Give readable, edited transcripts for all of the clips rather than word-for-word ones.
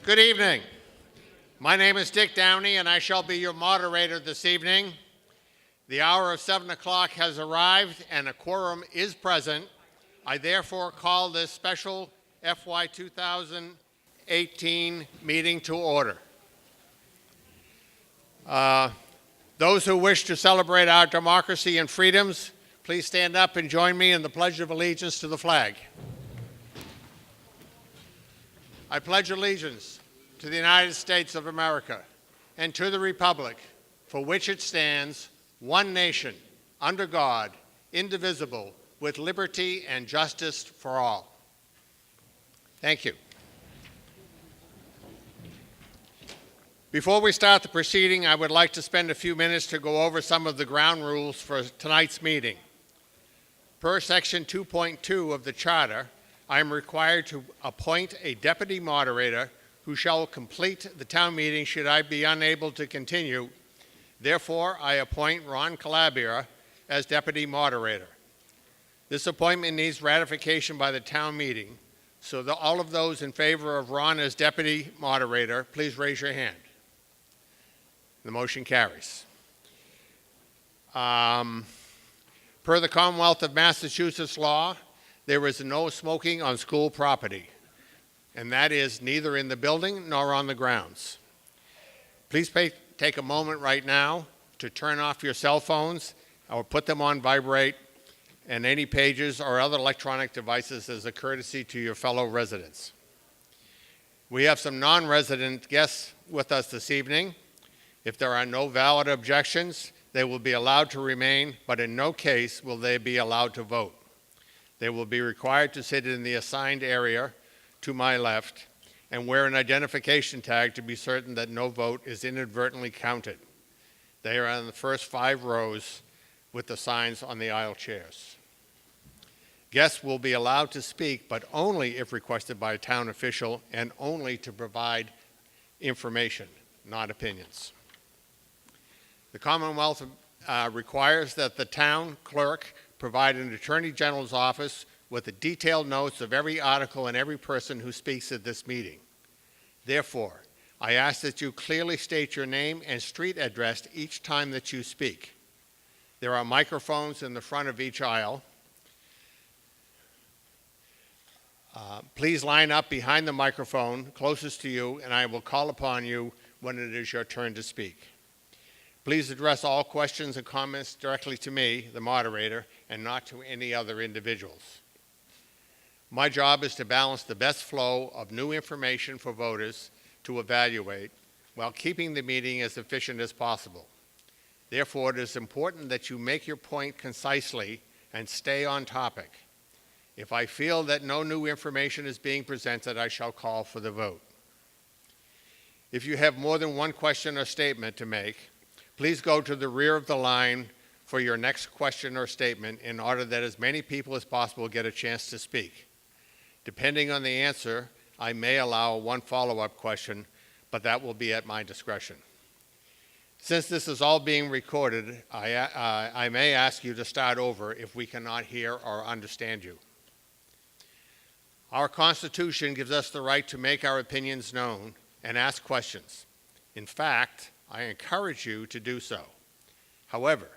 Good evening. My name is Dick Downey, and I shall be your moderator this evening. The hour of 7 o'clock has arrived, and a quorum is present. I therefore call this special FY 2018 meeting to order. Those who wish to celebrate our democracy and freedoms, please stand up and join me in the Pledge of Allegiance to the flag. I pledge allegiance to the United States of America and to the republic for which it stands, one nation, under God, indivisible, with liberty and justice for all. Thank you. Before we start the proceeding, I would like to spend a few minutes to go over some of the ground rules for tonight's meeting. Per Section 2.2 of the Charter, I am required to appoint a deputy moderator who shall complete the town meeting should I be unable to continue. Therefore, I appoint Ron Calabria as deputy moderator. This appointment needs ratification by the town meeting, so that all of those in favor of Ron as deputy moderator, please raise your hand. The motion carries. Per the Commonwealth of Massachusetts law, there is no smoking on school property, and that is neither in the building nor on the grounds. Please take a moment right now to turn off your cell phones or put them on vibrate and any pages or other electronic devices as a courtesy to your fellow residents. We have some non-resident guests with us this evening. If there are no valid objections, they will be allowed to remain, but in no case will they be allowed to vote. They will be required to sit in the assigned area to my left and wear an identification tag to be certain that no vote is inadvertently counted. They are on the first 5 rows with the signs on the aisle chairs. Guests will be allowed to speak, but only if requested by a town official and only to provide information, not opinions. The Commonwealth requires that the town clerk provide an Attorney General's office with the detailed notes of every article and every person who speaks at this meeting. Therefore, I ask that you clearly state your name and street address each time that you speak. There are microphones in the front of each aisle. Please line up behind the microphone closest to you, and I will call upon you when it is your turn to speak. Please address all questions and comments directly to me, the moderator, and not to any other individuals. My job is to balance the best flow of new information for voters to evaluate while keeping the meeting as efficient as possible. Therefore, it is important that you make your point concisely and stay on topic. If I feel that no new information is being presented, I shall call for the vote. If you have more than one question or statement to make, please go to the rear of the line for your next question or statement in order that as many people as possible get a chance to speak. Depending on the answer, I may allow one follow-up question, but that will be at my discretion. Since this is all being recorded, I may ask you to start over if we cannot hear or understand you. Our Constitution gives us the right to make our opinions known and ask questions. In fact, I encourage you to do so. However,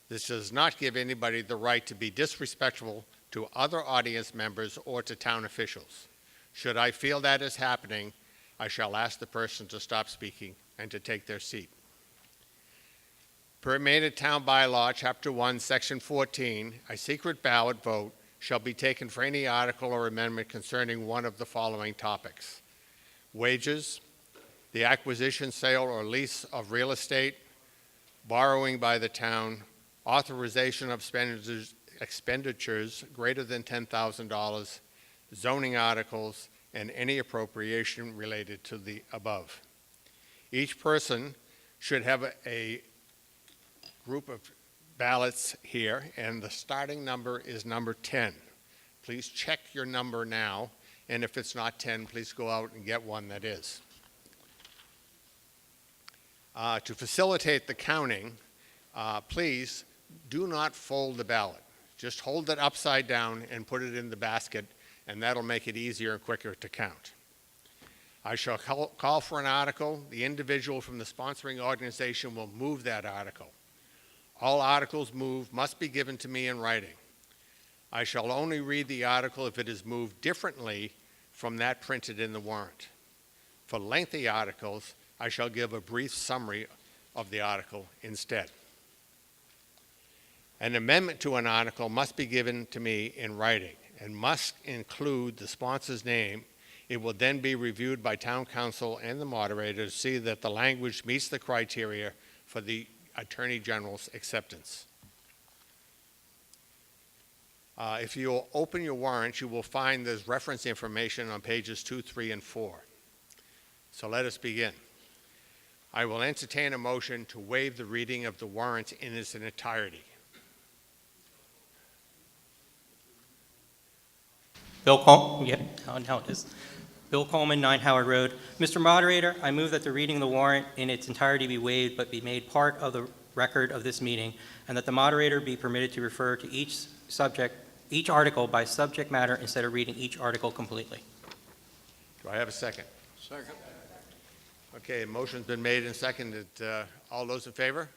this does not give anybody the right to be disrespectful to other audience members or to town officials. Should I feel that is happening, I shall ask the person to stop speaking and to take their seat. Per Maynard Town Bylaw, Chapter 1, Section 14, a secret ballot vote shall be taken for any article or amendment concerning one of the following topics: wages, the acquisition, sale, or lease of real estate, borrowing by the town, authorization of expenditures greater than $10,000, zoning articles, and any appropriation related to the above. Each person should have a group of ballots here, and the starting number is number 10. Please check your number now, and if it's not 10, please go out and get one that is. To facilitate the counting, please do not fold the ballot. Just hold it upside down and put it in the basket, and that'll make it easier and quicker to count. I shall call for an article. The individual from the sponsoring organization will move that article. All articles moved must be given to me in writing. I shall only read the article if it is moved differently from that printed in the warrant. For lengthy articles, I shall give a brief summary of the article instead. An amendment to an article must be given to me in writing and must include the sponsor's name. It will then be reviewed by town council and the moderator to see that the language meets the criteria for the Attorney General's acceptance. If you open your warrant, you will find there's reference information on pages 2, 3, and 4. So let us begin. I will entertain a motion to waive the reading of the warrant in its entirety. Bill Coleman, yeah, now it is. Bill Coleman, 9 Howard Road. Mr. Moderator, I move that the reading of the warrant in its entirety be waived but be made part of the record of this meeting, and that the moderator be permitted to refer to each article by subject matter instead of reading each article completely. Do I have a second? Second. Okay, a motion's been made and seconded. All those in favor?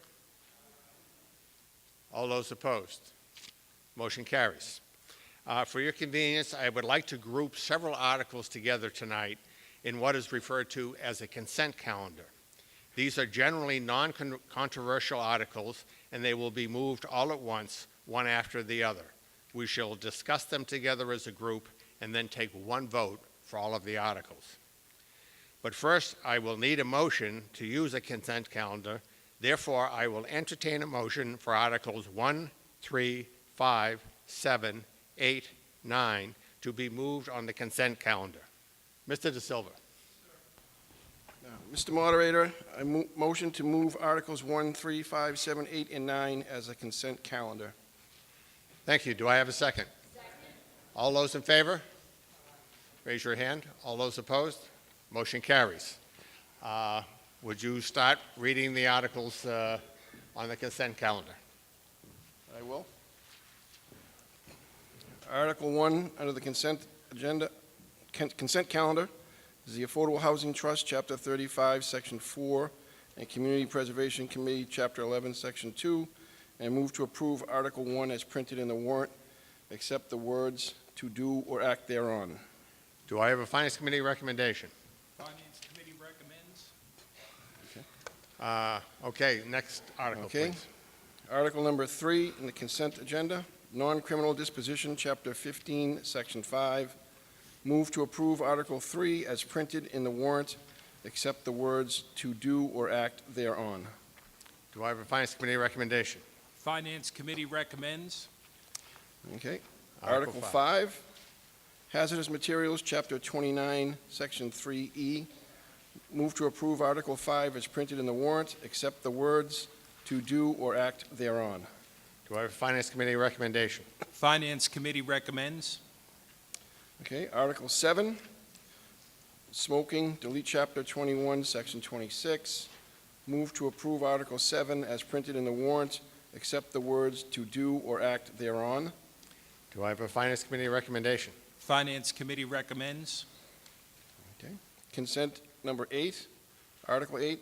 All those opposed? Motion carries. For your convenience, I would like to group several articles together tonight in what is referred to as a consent calendar. These are generally non-controversial articles, and they will be moved all at once, one after the other. We shall discuss them together as a group and then take one vote for all of the articles. But first, I will need a motion to use a consent calendar. Therefore, I will entertain a motion for Articles 1, 3, 5, 7, 8, 9 to be moved on the consent calendar. Mr. De Silva. Mr. Moderator, I motion to move Articles 1, 3, 5, 7, 8, and 9 as a consent calendar. Thank you. Do I have a second? Second. All those in favor? Raise your hand. All those opposed? Motion carries. Would you start reading the articles on the consent calendar? I will. Article 1 under the consent calendar is the Affordable Housing Trust, Chapter 35, Section 4, and Community Preservation Committee, Chapter 11, Section 2, and move to approve Article 1 as printed in the warrant, except the words "to do or act thereon." Do I have a Finance Committee recommendation? Finance Committee recommends. Okay, next article, Okay. please. Article number 3 in the consent agenda, Non-Criminal Disposition, Chapter 15, Section 5. Move to approve Article 3 as printed in the warrant, except the words "to do or act thereon." Do I have a Finance Committee recommendation? Finance Committee recommends. Okay. Article Article 5, Hazardous Materials, Chapter 29, Section 3E. Move to approve Article 5 as printed in the warrant, except the words "to do or act thereon." Do I have a Finance Committee recommendation? Finance Committee recommends. Okay. Article 7, Smoking, delete Chapter 21, Section 26. Move to approve Article 7 as printed in the warrant, except the words "to do or act thereon." Do I have a Finance Committee recommendation? Finance Committee recommends. Consent number 8, Article 8,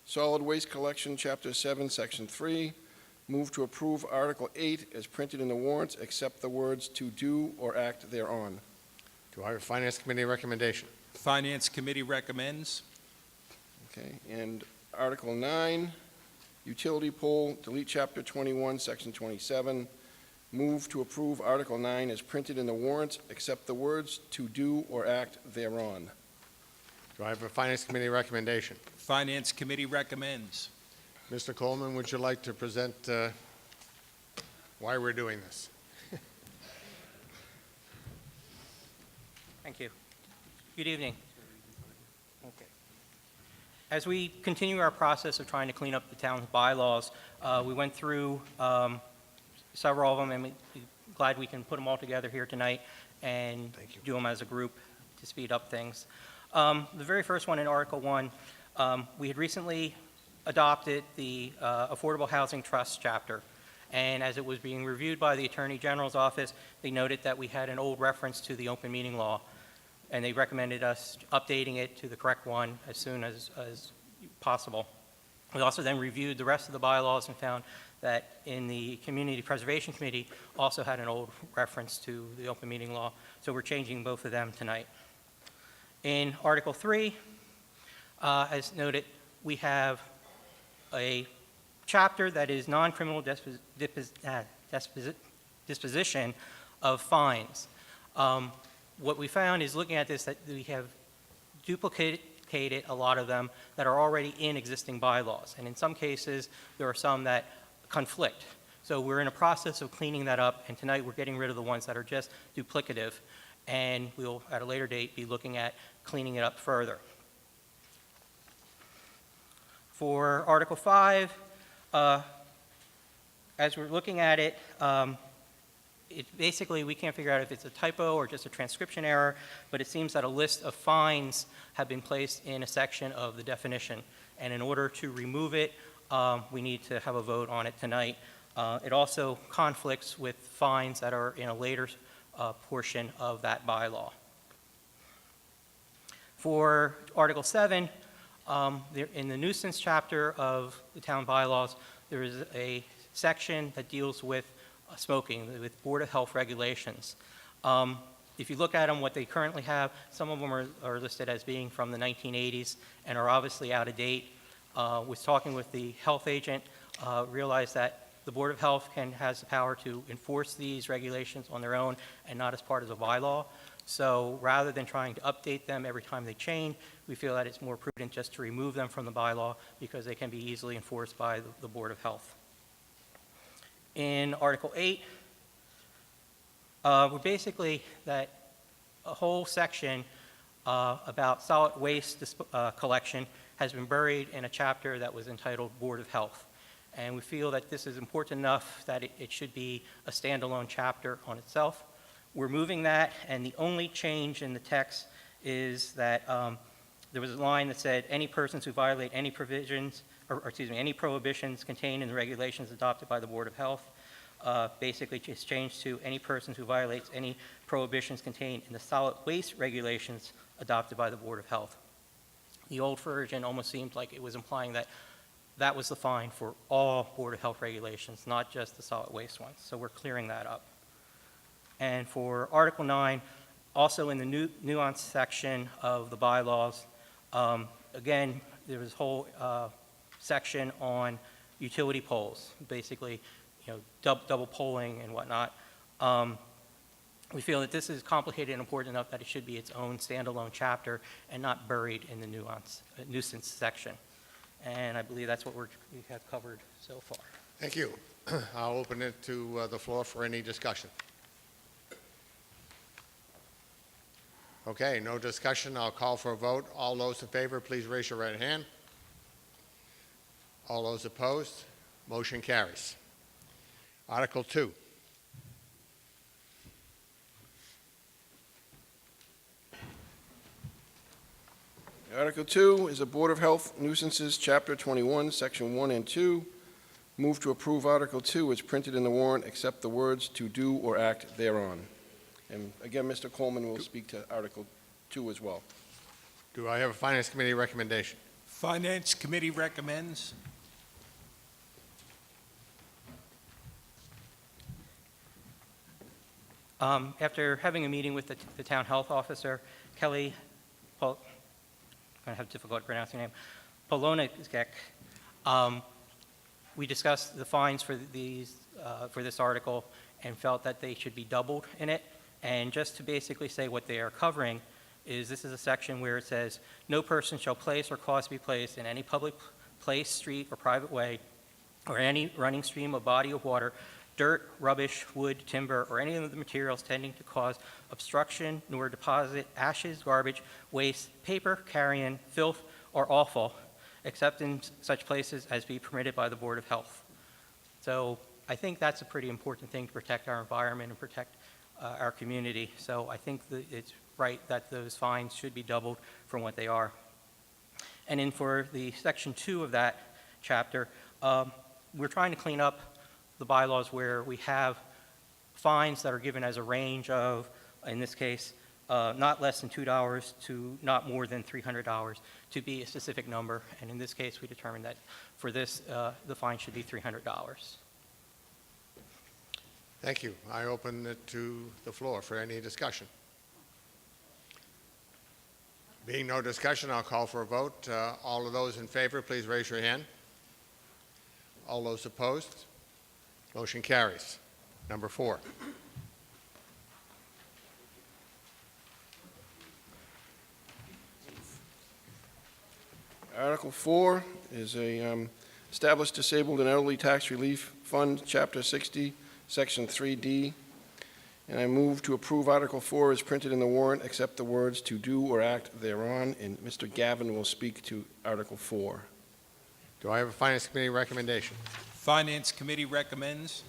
Solid Waste Collection, Chapter 7, Section 3. Move to approve Article 8 as printed in the warrant, except the words "to do or act thereon." Do I have a Finance Committee recommendation? Finance Committee recommends. Okay, and Article 9, Utility Pole, delete Chapter 21, Section 27. Move to approve Article 9 as printed in the warrant, except the words "to do or act thereon." Do I have a Finance Committee recommendation? Finance Committee recommends. Mr. Coleman, would you like to present why we're doing this? Thank you. Good evening. Okay. As we continue our process of trying to clean up the town's bylaws, we went through several of them, and we're glad we can put them all together here tonight and do them as a group to speed up things. The very first one in Article 1, we had recently adopted the Affordable Housing Trust chapter, and as it was being reviewed by the Attorney General's office, they noted that we had an old reference to the open meeting law. and they recommended us updating it to the correct one as soon as possible. We also then reviewed the rest of the bylaws and found that in the Community Preservation Committee also had an old reference to the open meeting law, so we're changing both of them tonight. In Article 3, as noted, we have a chapter that is non-criminal disposition of fines. What we found is looking at this that we have duplicated a lot of them that are already in existing bylaws, and in some cases there are some that conflict. So we're in a process of cleaning that up, and tonight we're getting rid of the ones that are just duplicative, and we'll at a later date be looking at cleaning it up further. For Article 5, as we're looking at it, basically we can't figure out if it's a typo or just a transcription error, but it seems that a list of fines have been placed in a section of the definition, and in order to remove it, we need to have a vote on it tonight. It also conflicts with fines that are in a later portion of that bylaw. For Article 7, in the nuisance chapter of the town bylaws, there is a section that deals with smoking, with Board of Health regulations. If you look at them, what they currently have, some of them are listed as being from the 1980s and are obviously out of date. Was talking with the health agent, realized that the Board of Health has the power to enforce these regulations on their own and not as part of the bylaw. So rather than trying to update them every time they change, we feel that it's more prudent just to remove them from the bylaw because they can be easily enforced by the Board of Health. In Article 8, we're basically that a whole section about solid waste collection has been buried in a chapter that was entitled Board of Health. And we feel that this is important enough that it should be a standalone chapter on itself. We're moving that, and the only change in the text is that there was a line that said, any persons who violate any provisions, any prohibitions contained in the regulations adopted by the Board of Health, basically just changed to any persons who violates any prohibitions contained in the solid waste regulations adopted by the Board of Health. The old version almost seemed like it was implying that that was the fine for all Board of Health regulations, not just the solid waste ones. So we're clearing that up. And for Article 9, also in the nuance section of the bylaws, again, there was a whole section on utility poles, basically, double polling and whatnot. We feel that this is complicated and important enough that it should be its own standalone chapter and not buried in the nuisance section. And I believe that's what we have covered so far. Thank you. I'll open it to the floor for any discussion. Okay, no discussion. I'll call for a vote. All those in favor, please raise your right hand. All those opposed, motion carries. Article 2. Article 2 is a Board of Health nuisances, Chapter 21, Section 1 and 2. Move to approve Article 2 as printed in the warrant, except the words "to do or act thereon." And again, Mr. Coleman will speak to Article 2 as well. Do I have a Finance Committee recommendation? Finance Committee recommends. After having a meeting with the town health officer, Kelly, I'm going to have difficulty pronouncing her name, Polonikek, we discussed the fines for this article and felt that they should be doubled in it. And just to basically say what they are covering is this is a section where it says, no person shall place or cause to be placed in any public place, street, or private way, or any running stream or body of water, dirt, rubbish, wood, timber, or any of the materials tending to cause obstruction, nor deposit ashes, garbage, waste, paper, carrion, filth, or offal, except in such places as be permitted by the Board of Health. So I think that's a pretty important thing to protect our environment and protect our community. So I think that it's right that those fines should be doubled from what they are. And then for the Section 2 of that chapter, we're trying to clean up the bylaws where we have fines that are given as a range of, in this case, not less than $2 to not more than $300 to be a specific number. And in this case, we determined that for this, the fine should be $300. Thank you. I open it to the floor for any discussion. Being no discussion, I'll call for a vote. All of those in favor, please raise your hand. All those opposed? Motion carries. Number 4. Article 4 is a establish disabled and elderly tax relief fund, Chapter 60, Section 3D. And I move to approve Article 4 as printed in the warrant, except the words "to do or act thereon," and Mr. Gavin will speak to Article 4. Do I have a Finance Committee recommendation? Finance Committee recommends.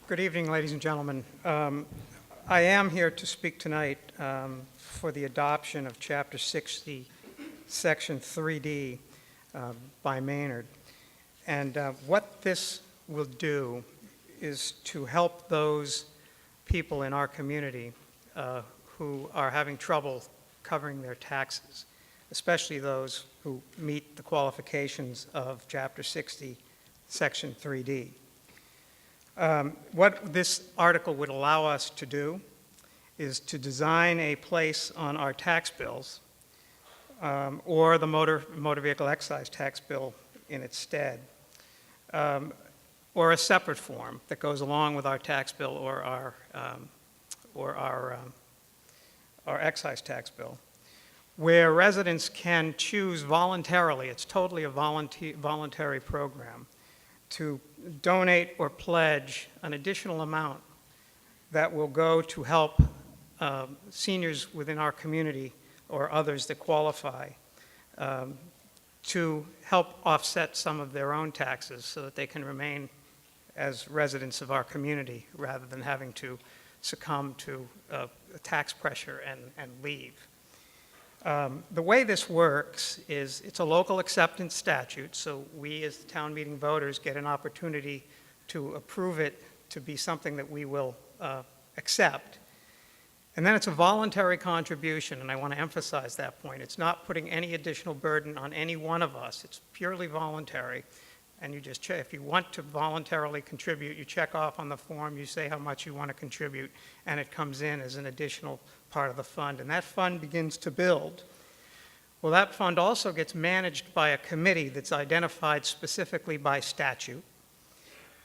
Good evening, ladies and gentlemen. I am here to speak tonight for the adoption of Chapter 60, Section 3D by Maynard. And what this will do is to help those people in our community who are having trouble covering their taxes, especially those who meet the qualifications of Chapter 60, Section 3D. What this article would allow us to do is to design a place on our tax bills or the motor vehicle excise tax bill in its stead, or a separate form that goes along with our tax bill or our excise tax bill, where residents can choose voluntarily, it's totally a voluntary program, to donate or pledge an additional amount that will go to help seniors within our community or others that qualify to help offset some of their own taxes so that they can remain as residents of our community rather than having to succumb to tax pressure and leave. The way this works is it's a local acceptance statute, so we as town meeting voters get an opportunity to approve it to be something that we will accept. And then it's a voluntary contribution, and I want to emphasize that point. It's not putting any additional burden on any one of us. It's purely voluntary. And you just check, if you want to voluntarily contribute, you check off on the form, you say how much you want to contribute, and it comes in as an additional part of the fund. And that fund begins to build. Well, that fund also gets managed by a committee that's identified specifically by statute.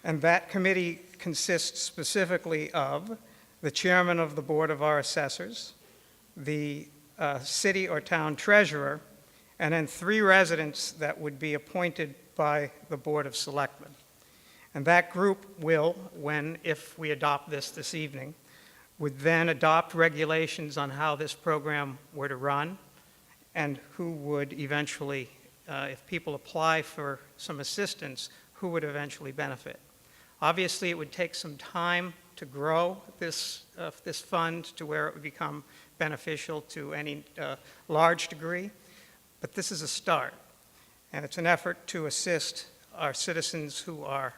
And that committee consists specifically of the chairman of the board of our assessors, the city or town treasurer, and then 3 residents that would be appointed by the Board of Selectmen. And that group will, if we adopt this evening, would then adopt regulations on how this program were to run and who would eventually, if people apply for some assistance, who would eventually benefit. Obviously, it would take some time to grow this fund to where it would become beneficial to any large degree, but this is a start. And it's an effort to assist our citizens who are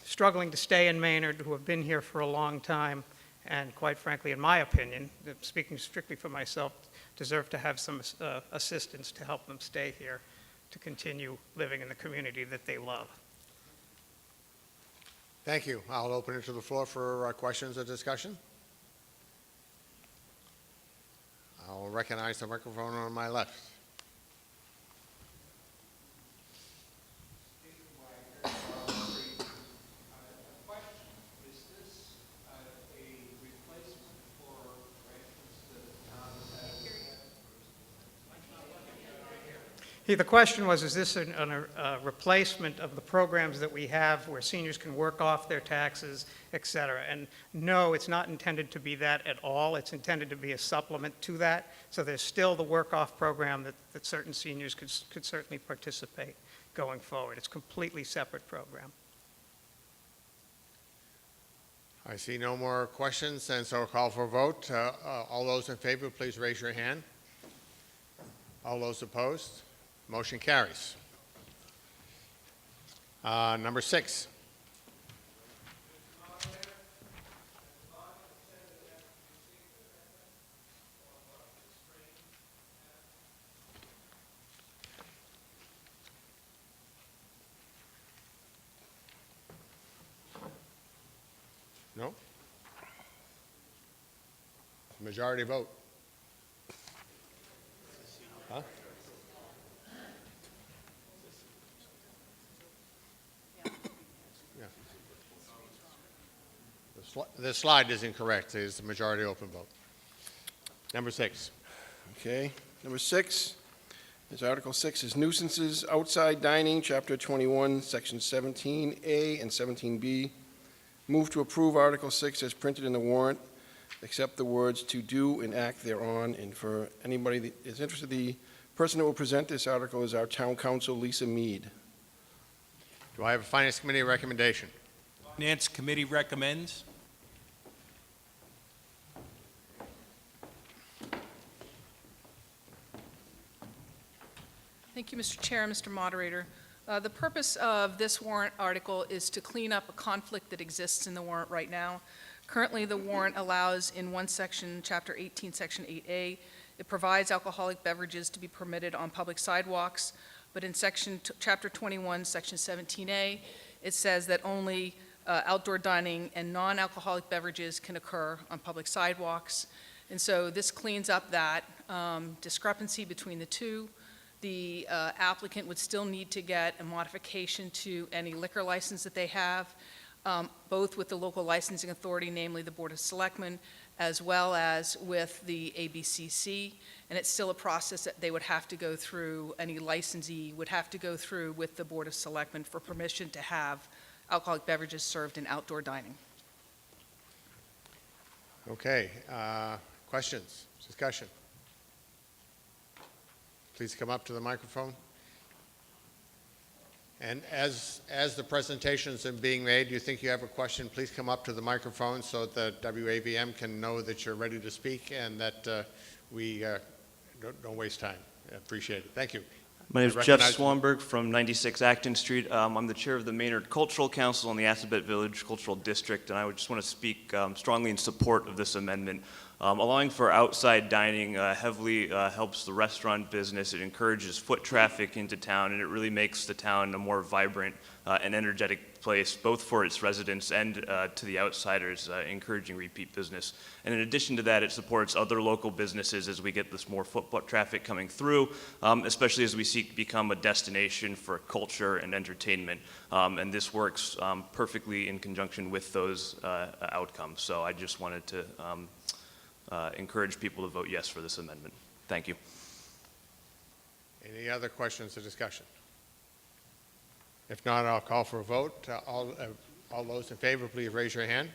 struggling to stay in Maynard, who have been here for a long time, and quite frankly, in my opinion, speaking strictly for myself, deserve to have some assistance to help them stay here, to continue living in the community that they love. Thank you. I'll open it to the floor for questions or discussion. I'll recognize the microphone on my left. The question was, is this a replacement of the programs that we have where seniors can work off their taxes, et cetera? And no, it's not intended to be that at all. It's intended to be a supplement to that. So there's still the work-off program that certain seniors could certainly participate going forward. It's a completely separate program. I see no more questions, and so I'll call for a vote. All those in favor, please raise your hand. All those opposed? Motion carries. Number 6. No? Majority vote. Huh? Yeah. The slide is incorrect. It's the majority open vote. Number 6. Okay. Number 6 is Article 6 is nuisances, outside dining, Chapter 21, Section 17A and 17B. Move to approve Article 6 as printed in the warrant, except the words "to do and act thereon." And for anybody that is interested, the person that will present this article is our town council, Lisa Mead. Do I have a Finance Committee recommendation? Finance Committee recommends. Thank you, Mr. Chair, Mr. Moderator. The purpose of this warrant article is to clean up a conflict that exists in the warrant right now. Currently, the warrant allows in one section, Chapter 18, Section 8A, it provides alcoholic beverages to be permitted on public sidewalks, but in Chapter 21, Section 17A, it says that only outdoor dining and non-alcoholic beverages can occur on public sidewalks. And so this cleans up that discrepancy between the two. The applicant would still need to get a modification to any liquor license that they have, both with the local licensing authority, namely the Board of Selectmen, as well as with the ABCC. And it's still a process that they would have to go through, any licensee would have to go through with the Board of Selectmen for permission to have alcoholic beverages served in outdoor dining. Okay. Questions? Discussion? Please come up to the microphone. And as the presentations are being made, you think you have a question, please come up to the microphone so that WAVM can know that you're ready to speak and that we don't waste time. I appreciate it. Thank you. My name is I Jeff recognize- Swanberg from 96 Acton Street. I'm the chair of the Maynard Cultural Council and the Assabet Village Cultural District, and I would just want to speak strongly in support of this amendment. Allowing for outside dining heavily helps the restaurant business. It encourages foot traffic into town, and it really makes the town a more vibrant and energetic place, both for its residents and to the outsiders, encouraging repeat business. And in addition to that, it supports other local businesses as we get this more foot traffic coming through, especially as we seek to become a destination for culture and entertainment. And this works perfectly in conjunction with those outcomes. So I just wanted to encourage people to vote yes for this amendment. Thank you. Any other questions or discussion? If not, I'll call for a vote. All those in favor, please raise your hand.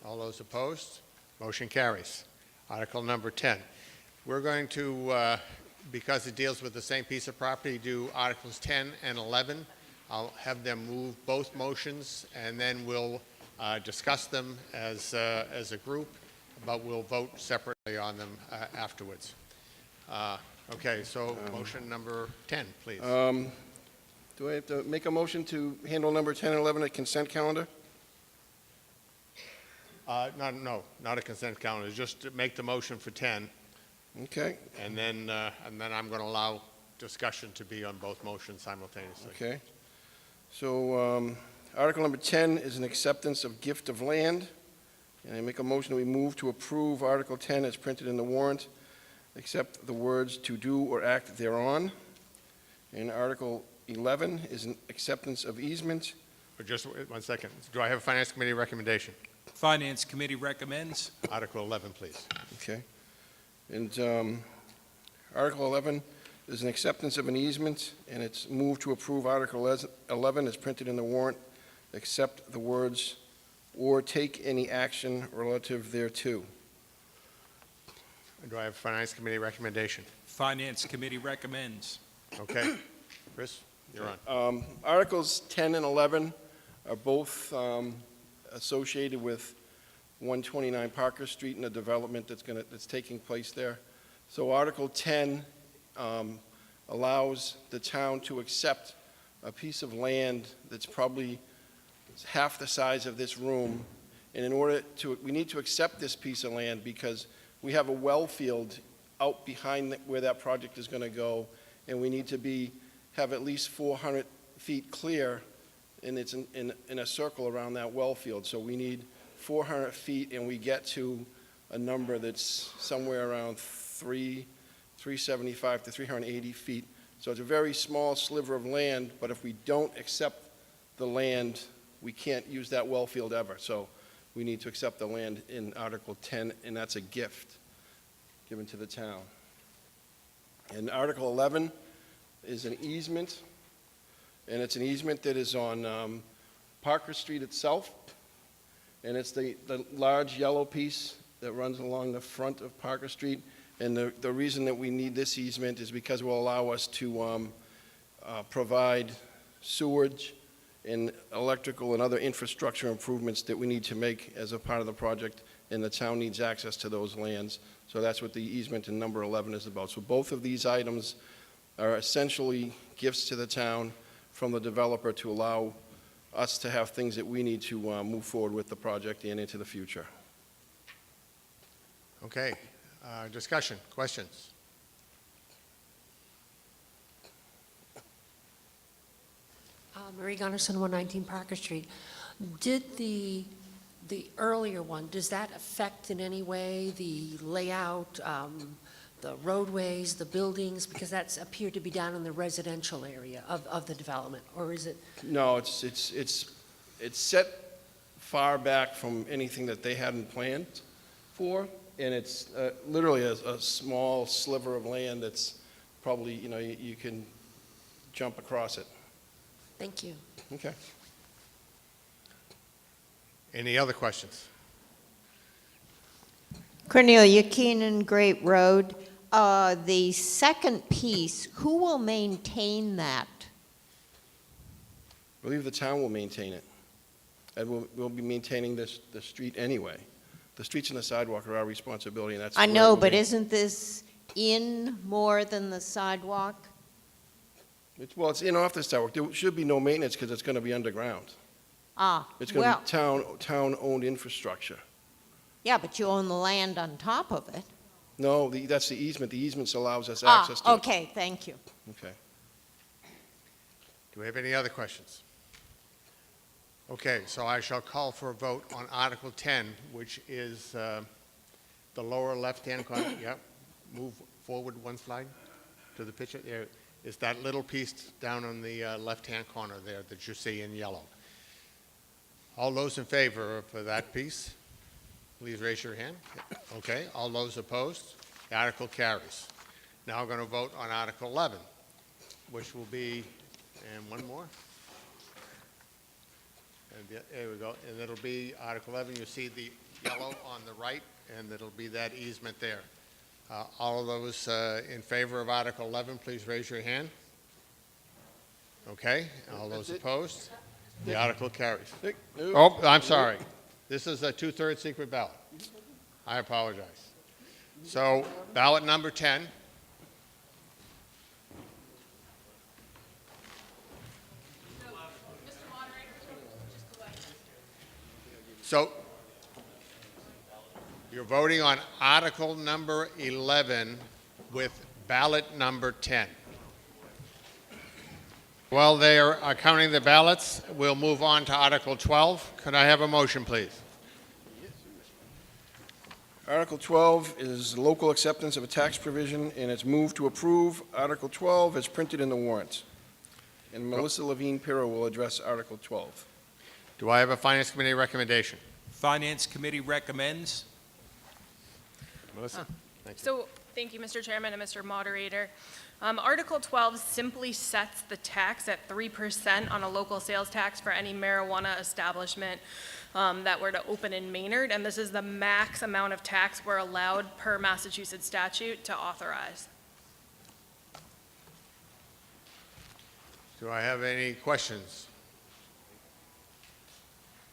All those opposed? Motion carries. Article number 10. We're going to, because it deals with the same piece of property, do Articles 10 and 11. I'll have them move both motions, and then we'll discuss them as a group, but we'll vote separately on them afterwards. Okay, so motion number 10, please. Do I have to make a motion to handle number 10 and 11 at consent calendar? No, not a consent calendar, just to make the motion for 10, Okay, and then I'm going to allow discussion to be on both motions simultaneously. okay. So, Article number 10 is an acceptance of gift of land. And I make a motion that we move to approve Article 10 as printed in the warrant, except the words "to do or act thereon." And Article 11 is an acceptance of easement. Just 1 second. Do I have a Finance Committee recommendation? Finance Committee recommends. Article 11, please. Okay. And Article 11 is an acceptance of an easement, and it's moved to approve Article 11 as printed in the warrant, except the words "or take any action relative thereto." Do I have a Finance Committee recommendation? Finance Committee recommends. Okay. Chris, you're on. Articles 10 and 11 are both associated with 129 Parker Street and the development that's taking place there. So Article 10 allows the town to accept a piece of land that's probably half the size of this room. And in order to, we need to accept this piece of land because we have a well field out behind where that project is going to go, and we need to have at least 400 feet clear, and it's in a circle around that well field. So we need 400 feet, and we get to a number that's somewhere around 375 to 380 feet. So it's a very small sliver of land, but if we don't accept the land, we can't use that well field ever. So we need to accept the land in Article 10, and that's a gift given to the town. And Article 11 is an easement, and it's an easement that is on Parker Street itself, and it's the large yellow piece that runs along the front of Parker Street. And the reason that we need this easement is because it will allow us to provide sewage and electrical and other infrastructure improvements that we need to make as a part of the project, and the town needs access to those lands. So that's what the easement in number 11 is about. So both of these items are essentially gifts to the town from the developer to allow us to have things that we need to move forward with the project and into the future. Okay, discussion, questions? Marie Gunnarsson, 119 Parker Street. Did the earlier one, does that affect in any way the layout, the roadways, the buildings? Because that's appeared to be down in the residential area of the development, or is it? No, it's set far back from anything that they hadn't planned for, and it's literally a small sliver of land that's probably, you can jump across it. Thank you. Okay. Any other questions? Cornelia Keenan, Great Road. The second piece, who will maintain that? I believe the town will maintain it, and we'll be maintaining the street anyway. The streets and the sidewalk are our responsibility, and that's. I where know, it will but be. isn't this in more than the sidewalk? Well, it's in off the sidewalk. There should be no maintenance because it's going to be underground. It's going to Well, be town-owned infrastructure. yeah, but you own the land on top of it. No, that's the easement. The easement allows us access to it. Okay, thank you. Okay. Do we have any other questions? Okay, so I shall call for a vote on Article 10, which is the lower left-hand corner. Yep, move forward one slide to the picture. There is that little piece down on the left-hand corner there that you see in yellow. All those in favor of that piece, please raise your hand. Okay, all those opposed? The article carries. Now we're going to vote on Article 11, which will be, and one more. And there we go. And it'll be Article 11. You see the yellow on the right, and it'll be that easement there. All of those in favor of Article 11, please raise your hand. Okay, all those opposed? The article carries. Nick, no. Oh, I'm sorry. This is a two-thirds secret ballot. I apologize. So ballot number 10. So you're voting on Article number 11 with ballot number 10. While they are counting the ballots, we'll move on to Article 12. Could I have a motion, please? Article 12 is local acceptance of a tax provision, and it's moved to approve Article 12 as printed in the warrant. And Melissa Levine Pirro will address Article 12. Do I have a Finance Committee recommendation? Finance Committee recommends. Melissa? Thank you. So, thank you, Mr. Chairman and Mr. Moderator. Article 12 simply sets the tax at 3% on a local sales tax for any marijuana establishment that were to open in Maynard, and this is the max amount of tax we're allowed per Massachusetts statute to authorize. Do I have any questions?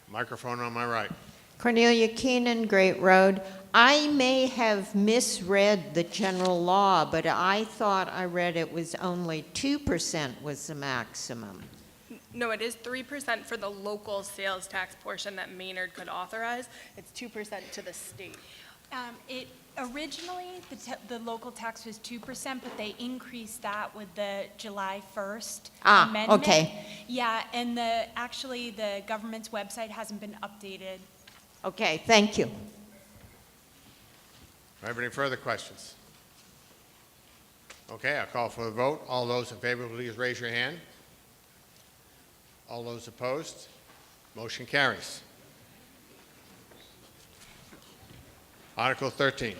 Microphone on my right. Cornelia Keenan, Great Road. I may have misread the general law, but I thought I read it was only 2% was the maximum. No, it is 3% for the local sales tax portion that Maynard could authorize. It's 2% to the state. Originally, the local tax was 2%, but they increased that with the July 1st Ah, amendment. okay. Yeah, and actually, the government's website hasn't been updated. Okay, thank you. Do I have any further questions? Okay, I'll call for the vote. All those in favor, please raise your hand. All those opposed? Motion carries. Article 13.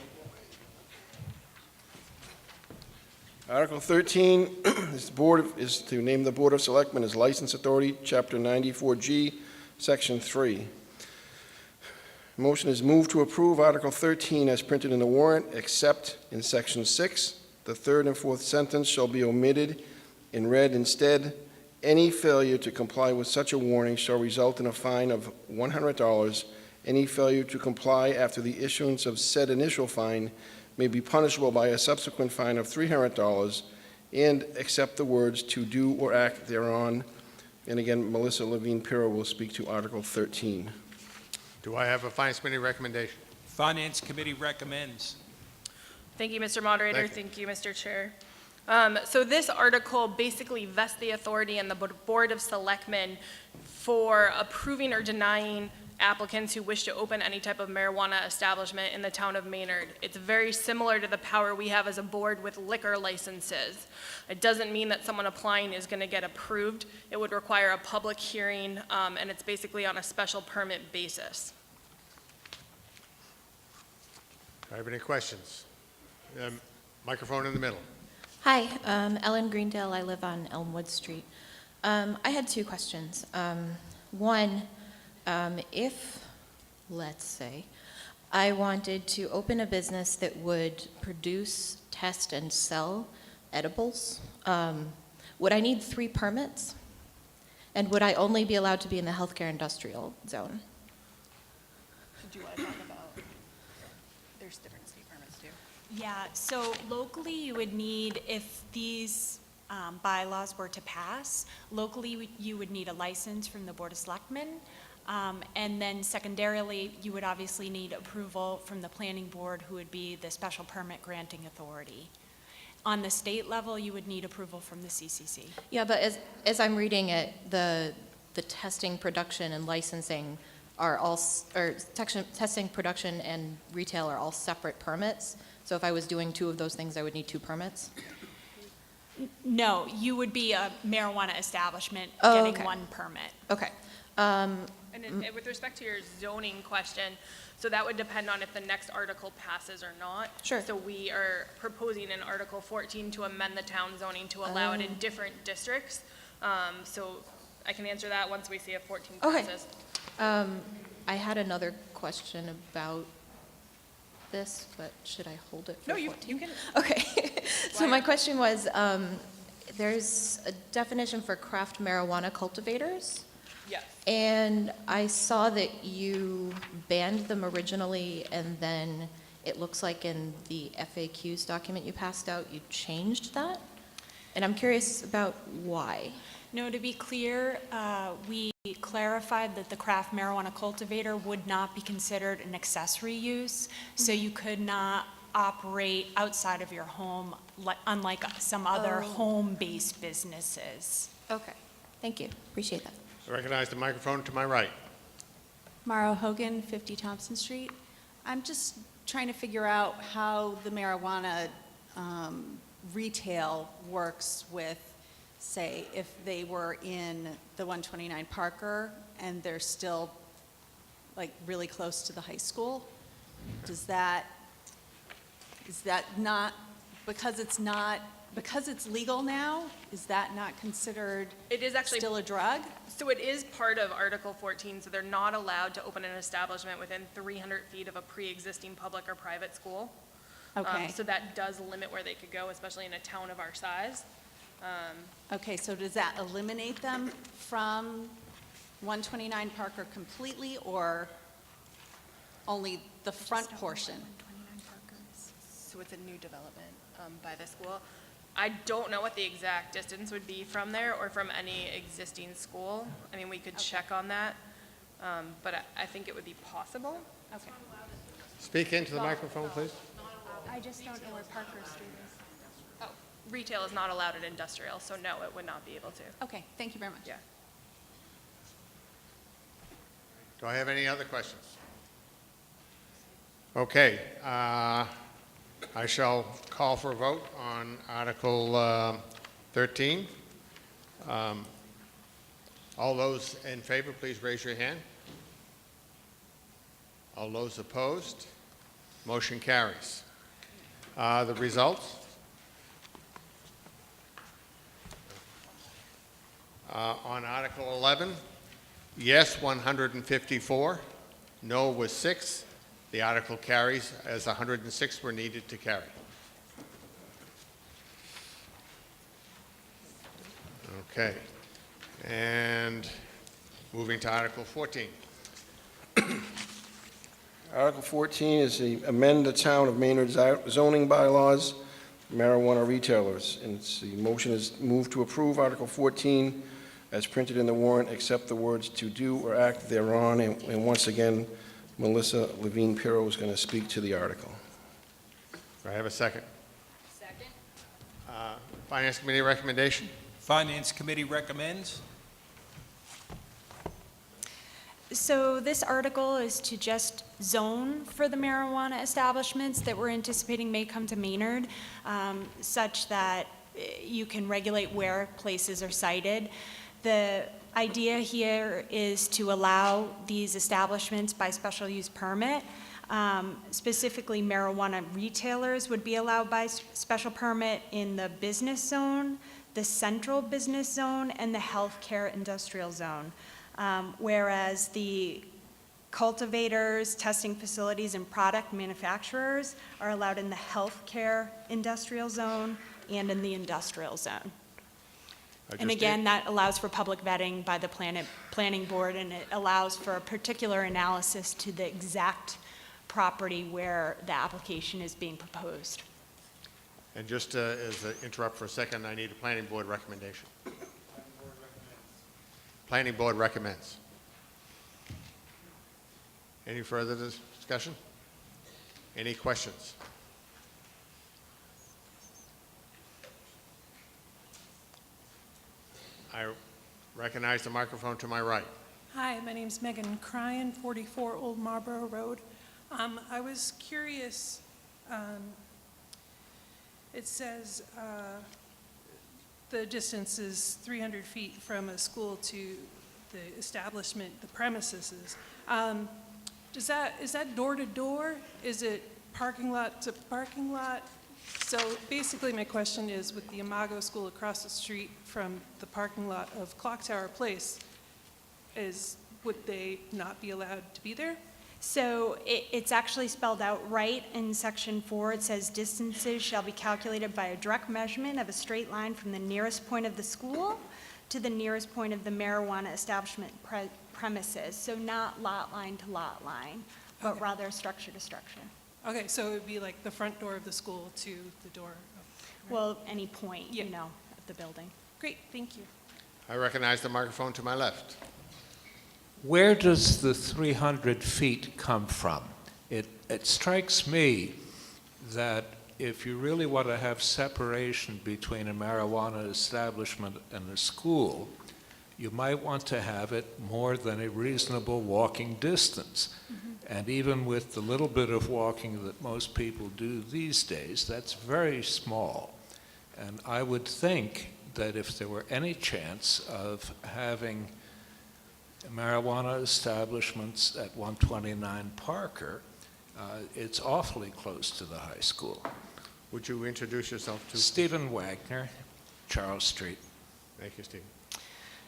Article 13 is to name the Board of Selectmen as License Authority, Chapter 94G, Section 3. Motion is moved to approve Article 13 as printed in the warrant, except in Section 6, the third and fourth sentence shall be omitted and read instead, any failure to comply with such a warning shall result in a fine of $100. Any failure to comply after the issuance of said initial fine may be punishable by a subsequent fine of $300, and except the words "to do or act thereon." And again, Melissa Levine Pirro will speak to Article 13. Do I have a Finance Committee recommendation? Finance Committee recommends. Thank you, Mr. Moderator. Thank Thank you, Mr. Chair. So this article basically vests the authority in the Board of Selectmen for approving or denying applicants who wish to open any type of marijuana establishment in the town of Maynard. It's very similar to the power we have as a board with liquor licenses. It doesn't mean that someone applying is going to get approved. It would require a public hearing, and it's basically on a special permit basis. Do I have any questions? Microphone in the middle. Hi, Ellen Greendale. I live on Elmwood Street. I had two questions. One, if, let's say, I wanted to open a business that would produce, test, and sell edibles, would I need 3 permits? And would I only be allowed to be in the healthcare industrial zone? Do you want to talk about, there's different state permits too. Yeah, so locally, you would need, if these bylaws were to pass, locally, you would need a license from the Board of Selectmen. And then secondarily, you would obviously need approval from the planning board, who would be the special permit granting authority. On the state level, you would need approval from the CCC. Yeah, but as I'm reading it, the testing, production, and licensing are all, testing, production, and retail are all separate permits. So if I was doing 2 of those things, I would need 2 permits? No, you would be a marijuana establishment Oh, getting okay. 1 permit. Okay. And with respect to your zoning question, so that would depend on if the next article passes or not. Sure. So we are proposing in Article 14 to amend the town zoning to allow it in different districts. So I can answer that once we see if 14 Okay. passes. I had another question about this, but should I hold it for No, you 14? can. Okay. So my question was, there's a definition for craft marijuana cultivators, Yes. and I saw that you banned them originally, and then it looks like in the FAQs document you passed out, you changed that? And I'm curious about why. No, to be clear, we clarified that the craft marijuana cultivator would not be considered an accessory use, so you could not operate outside of your home, unlike some other home-based businesses. Okay. Thank you. Appreciate that. I recognize the microphone to my right. Mara Hogan, 50 Thompson Street. I'm just trying to figure out how the marijuana retail works with, say, if they were in the 129 Parker and they're still like really close to the high school. Is that not, because it's legal now, is that not considered It is actually still a drug? So it is part of Article 14, so they're not allowed to open an establishment within 300 feet of a pre-existing public or private school. Okay. So that does limit where they could go, especially in a town of our size. Okay, so does that eliminate them from 129 Parker completely, or only the front portion? So it's a new development by the school. I don't know what the exact distance would be from there or from any existing school. I mean, we could check on that, but I think it would be possible. Okay. Speak into the microphone, please. I just don't know where Parker Street is. Oh, retail is not allowed at industrial, so no, it would not be able to. Okay, thank you very much. Yeah. Do I have any other questions? Okay, I shall call for a vote on Article 13. All those in favor, please raise your hand. All those opposed? Motion carries. The results? On Article 11, yes, 154, no was 6. The article carries as 106 were needed to carry. Okay. And moving to Article 14. Article 14 is the amend the Town of Maynard zoning bylaws, marijuana retailers. And the motion is moved to approve Article 14 as printed in the warrant, except the words "to do or act thereon." And once again, Melissa Levine Pirro is going to speak to the article. Do I have a second? Second. Finance Committee recommendation? Finance Committee recommends. So this article is to just zone for the marijuana establishments that we're anticipating may come to Maynard, such that you can regulate where places are sited. The idea here is to allow these establishments by special use permit. Specifically, marijuana retailers would be allowed by special permit in the business zone, the central business zone, and the healthcare industrial zone. Whereas the cultivators, testing facilities, and product manufacturers are allowed in the healthcare industrial zone and in the industrial zone. And again, that allows for public vetting by the planning board, and it allows for a particular analysis to the exact property where the application is being proposed. And just as an interrupt for a second, I need a planning board recommendation. Planning board recommends. Any further discussion? Any questions? I recognize the microphone to my right. Hi, my name's Megan Cryan, 44 Old Marlborough Road. I was curious, it says the distance is 300 feet from a school to the establishment, the premises. Is that door to door? Is it parking lot to parking lot? So basically my question is, with the Imago School across the street from the parking lot of Clock Tower Place, would they not be allowed to be there? So it's actually spelled out right in section 4. It says distances shall be calculated by a direct measurement of a straight line from the nearest point of the school to the nearest point of the marijuana establishment premises. So not lot line to lot line, but Okay. rather structure to structure. Okay, so it would be like the front door of the school to the door of... Well, any point, Yeah. of the building. Great, thank you. I recognize the microphone to my left. Where does the 300 feet come from? It strikes me that if you really want to have separation between a marijuana establishment and a school, you might want to have it more than a reasonable walking distance. And even with the little bit of walking that most people do these days, that's very small. And I would think that if there were any chance of having marijuana establishments at 129 Parker, it's awfully close to the high school. Would you introduce yourself to? Stephen Wagner, Charles Street. Thank you, Stephen.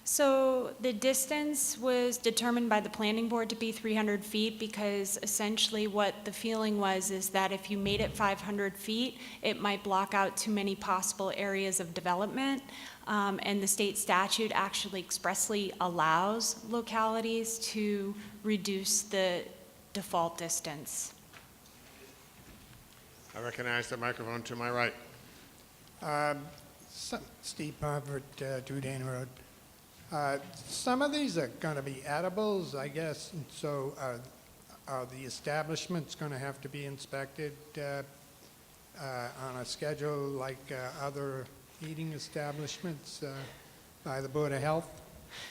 So the distance was determined by the planning board to be 300 feet because essentially what the feeling was is that if you made it 500 feet, it might block out too many possible areas of development. And the state statute actually expressly allows localities to reduce the default distance. I recognize the microphone to my right. Steve Barber, Dudane Road. Some of these are going to be edibles, I guess, and so are the establishments going to have to be inspected on a schedule like other eating establishments by the Board of Health?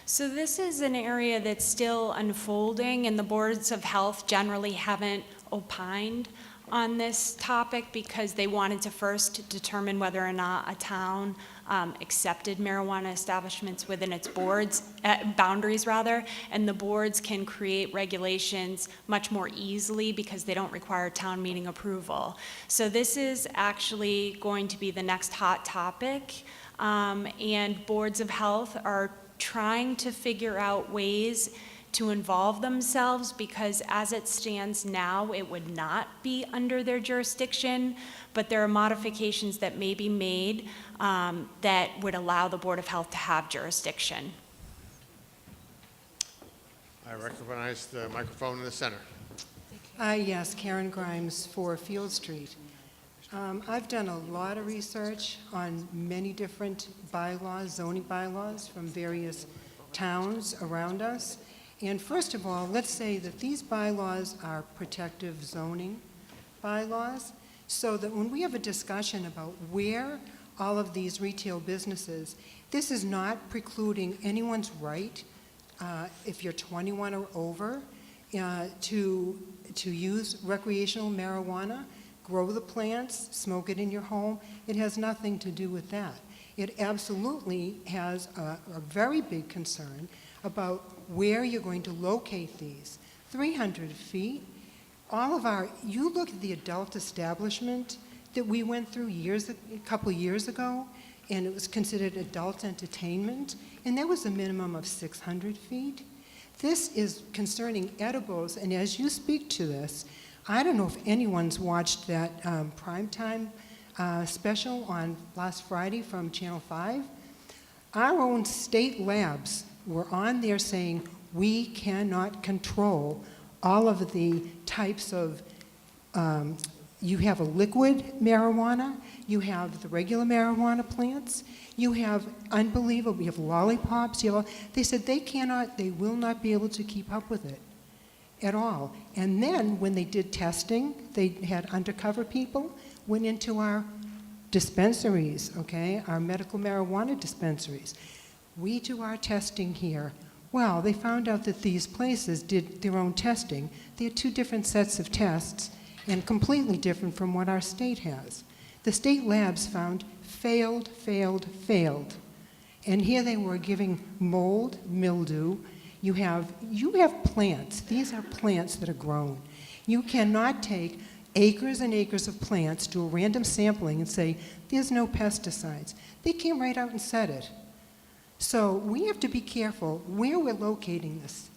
So this is an area that's still unfolding, and the boards of health generally haven't opined on this topic because they wanted to first determine whether or not a town accepted marijuana establishments within its boundaries, and the boards can create regulations much more easily because they don't require town meeting approval. So this is actually going to be the next hot topic, and boards of health are trying to figure out ways to involve themselves, because as it stands now, it would not be under their jurisdiction, but there are modifications that may be made that would allow the Board of Health to have jurisdiction. I recognize the microphone in the center. Yes, Karen Grimes for Field Street. I've done a lot of research on many different bylaws, zoning bylaws from various towns around us. And first of all, let's say that these bylaws are protective zoning bylaws, so that when we have a discussion about where all of these retail businesses, this is not precluding anyone's right, if you're 21 or over, to use recreational marijuana, grow the plants, smoke it in your home. It has nothing to do with that. It absolutely has a very big concern about where you're going to locate these. 300 feet, you look at the adult establishment that we went through a couple of years ago, and it was considered adult entertainment, and there was a minimum of 600 feet. This is concerning edibles, and as you speak to this, I don't know if anyone's watched that primetime special on last Friday from Channel 5. Our own state labs were on there saying we cannot control all of the types of, you have a liquid marijuana, you have the regular marijuana plants, you have unbelievable, you have lollipops, they said they will not be able to keep up with it at all. And then when they did testing, they had undercover people, went into our dispensaries, okay, our medical marijuana dispensaries. We do our testing here. Well, they found out that these places did their own testing. They had two different sets of tests and completely different from what our state has. The state labs found failed. And here they were giving mold, mildew. You have plants. These are plants that are grown. You cannot take acres and acres of plants, do a random sampling and say, there's no pesticides. They came right out and said it. So we have to be careful where we're locating this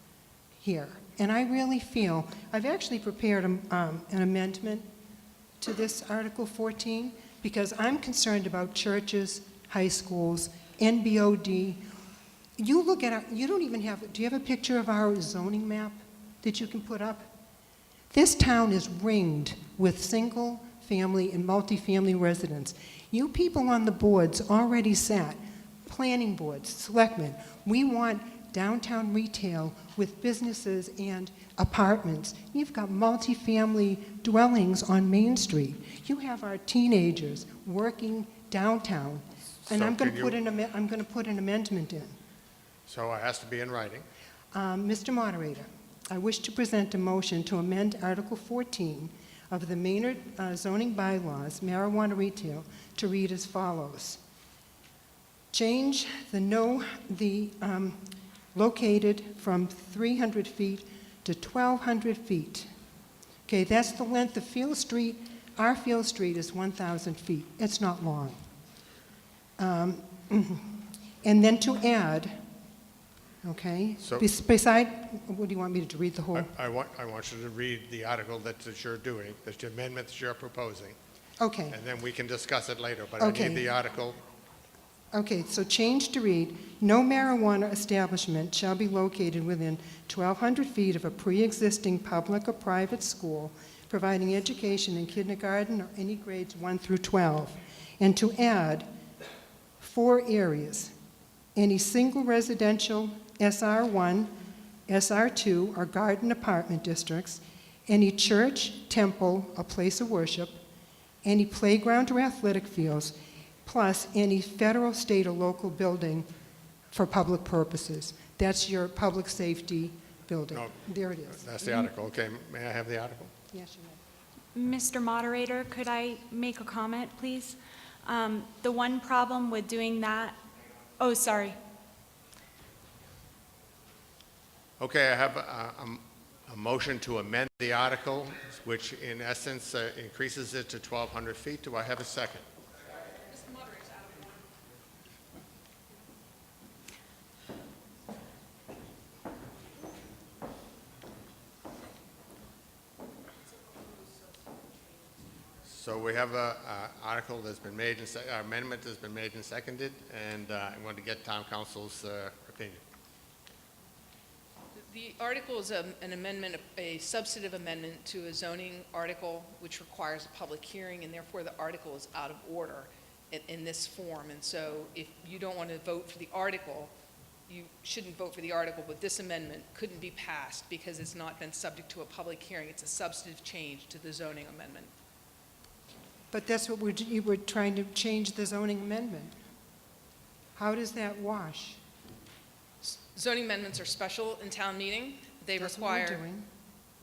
here. And I really feel, I've actually prepared an amendment to this Article 14 because I'm concerned about churches, high schools, NBOD. You look at you don't even have, do you have a picture of our zoning map that you can put up? This town is ringed with single family and multifamily residents. You people on the boards already sat, planning boards, selectmen. We want downtown retail with businesses and apartments. You've got multifamily dwellings on Main Street. You have our teenagers working downtown. And So I'm going can to put an amendment in. So it has to be in writing. Mr. Moderator, I wish to present a motion to amend Article 14 of the Maynard zoning bylaws, marijuana retail, to read as follows. Change the located from 300 feet to 1,200 feet. Okay, that's the length of Field Street. Our Field Street is 1,000 feet. It's not long. And then to add, okay, So- beside, what do you want me to read the whole? I want you to read the article that you're doing, the amendment that you're proposing, Okay. and then we can discuss it later, but I Okay. need the article. Okay, so change to read, no marijuana establishment shall be located within 1,200 feet of a pre-existing public or private school providing education in kindergarten or any grades 1 through 12. And to add, 4 areas. Any single residential SR1, SR2, or garden apartment districts, any church, temple, or place of worship, any playground or athletic fields, plus any federal, state, or local building for public purposes. That's your public safety building. No. There it is. That's the article. Okay, may I have the article? Yes, you may. Mr. Moderator, could I make a comment, please? The one problem with doing that, oh, sorry. Okay, I have a motion to amend the article, which in essence increases it to 1,200 feet. Do I have a second? So we have a article that's been made, amendment that's been made and seconded, and I want to get town council's opinion. The article is an amendment, a substantive amendment to a zoning article which requires a public hearing, and therefore the article is out of order in this form. And so if you don't want to vote for the article, you shouldn't vote for the article, but this amendment couldn't be passed because it's not been subject to a public hearing. It's a substantive change to the zoning amendment. But that's what you were trying to change the zoning amendment. How does that wash? Zoning amendments are special in town meeting. They That's what we're require, doing.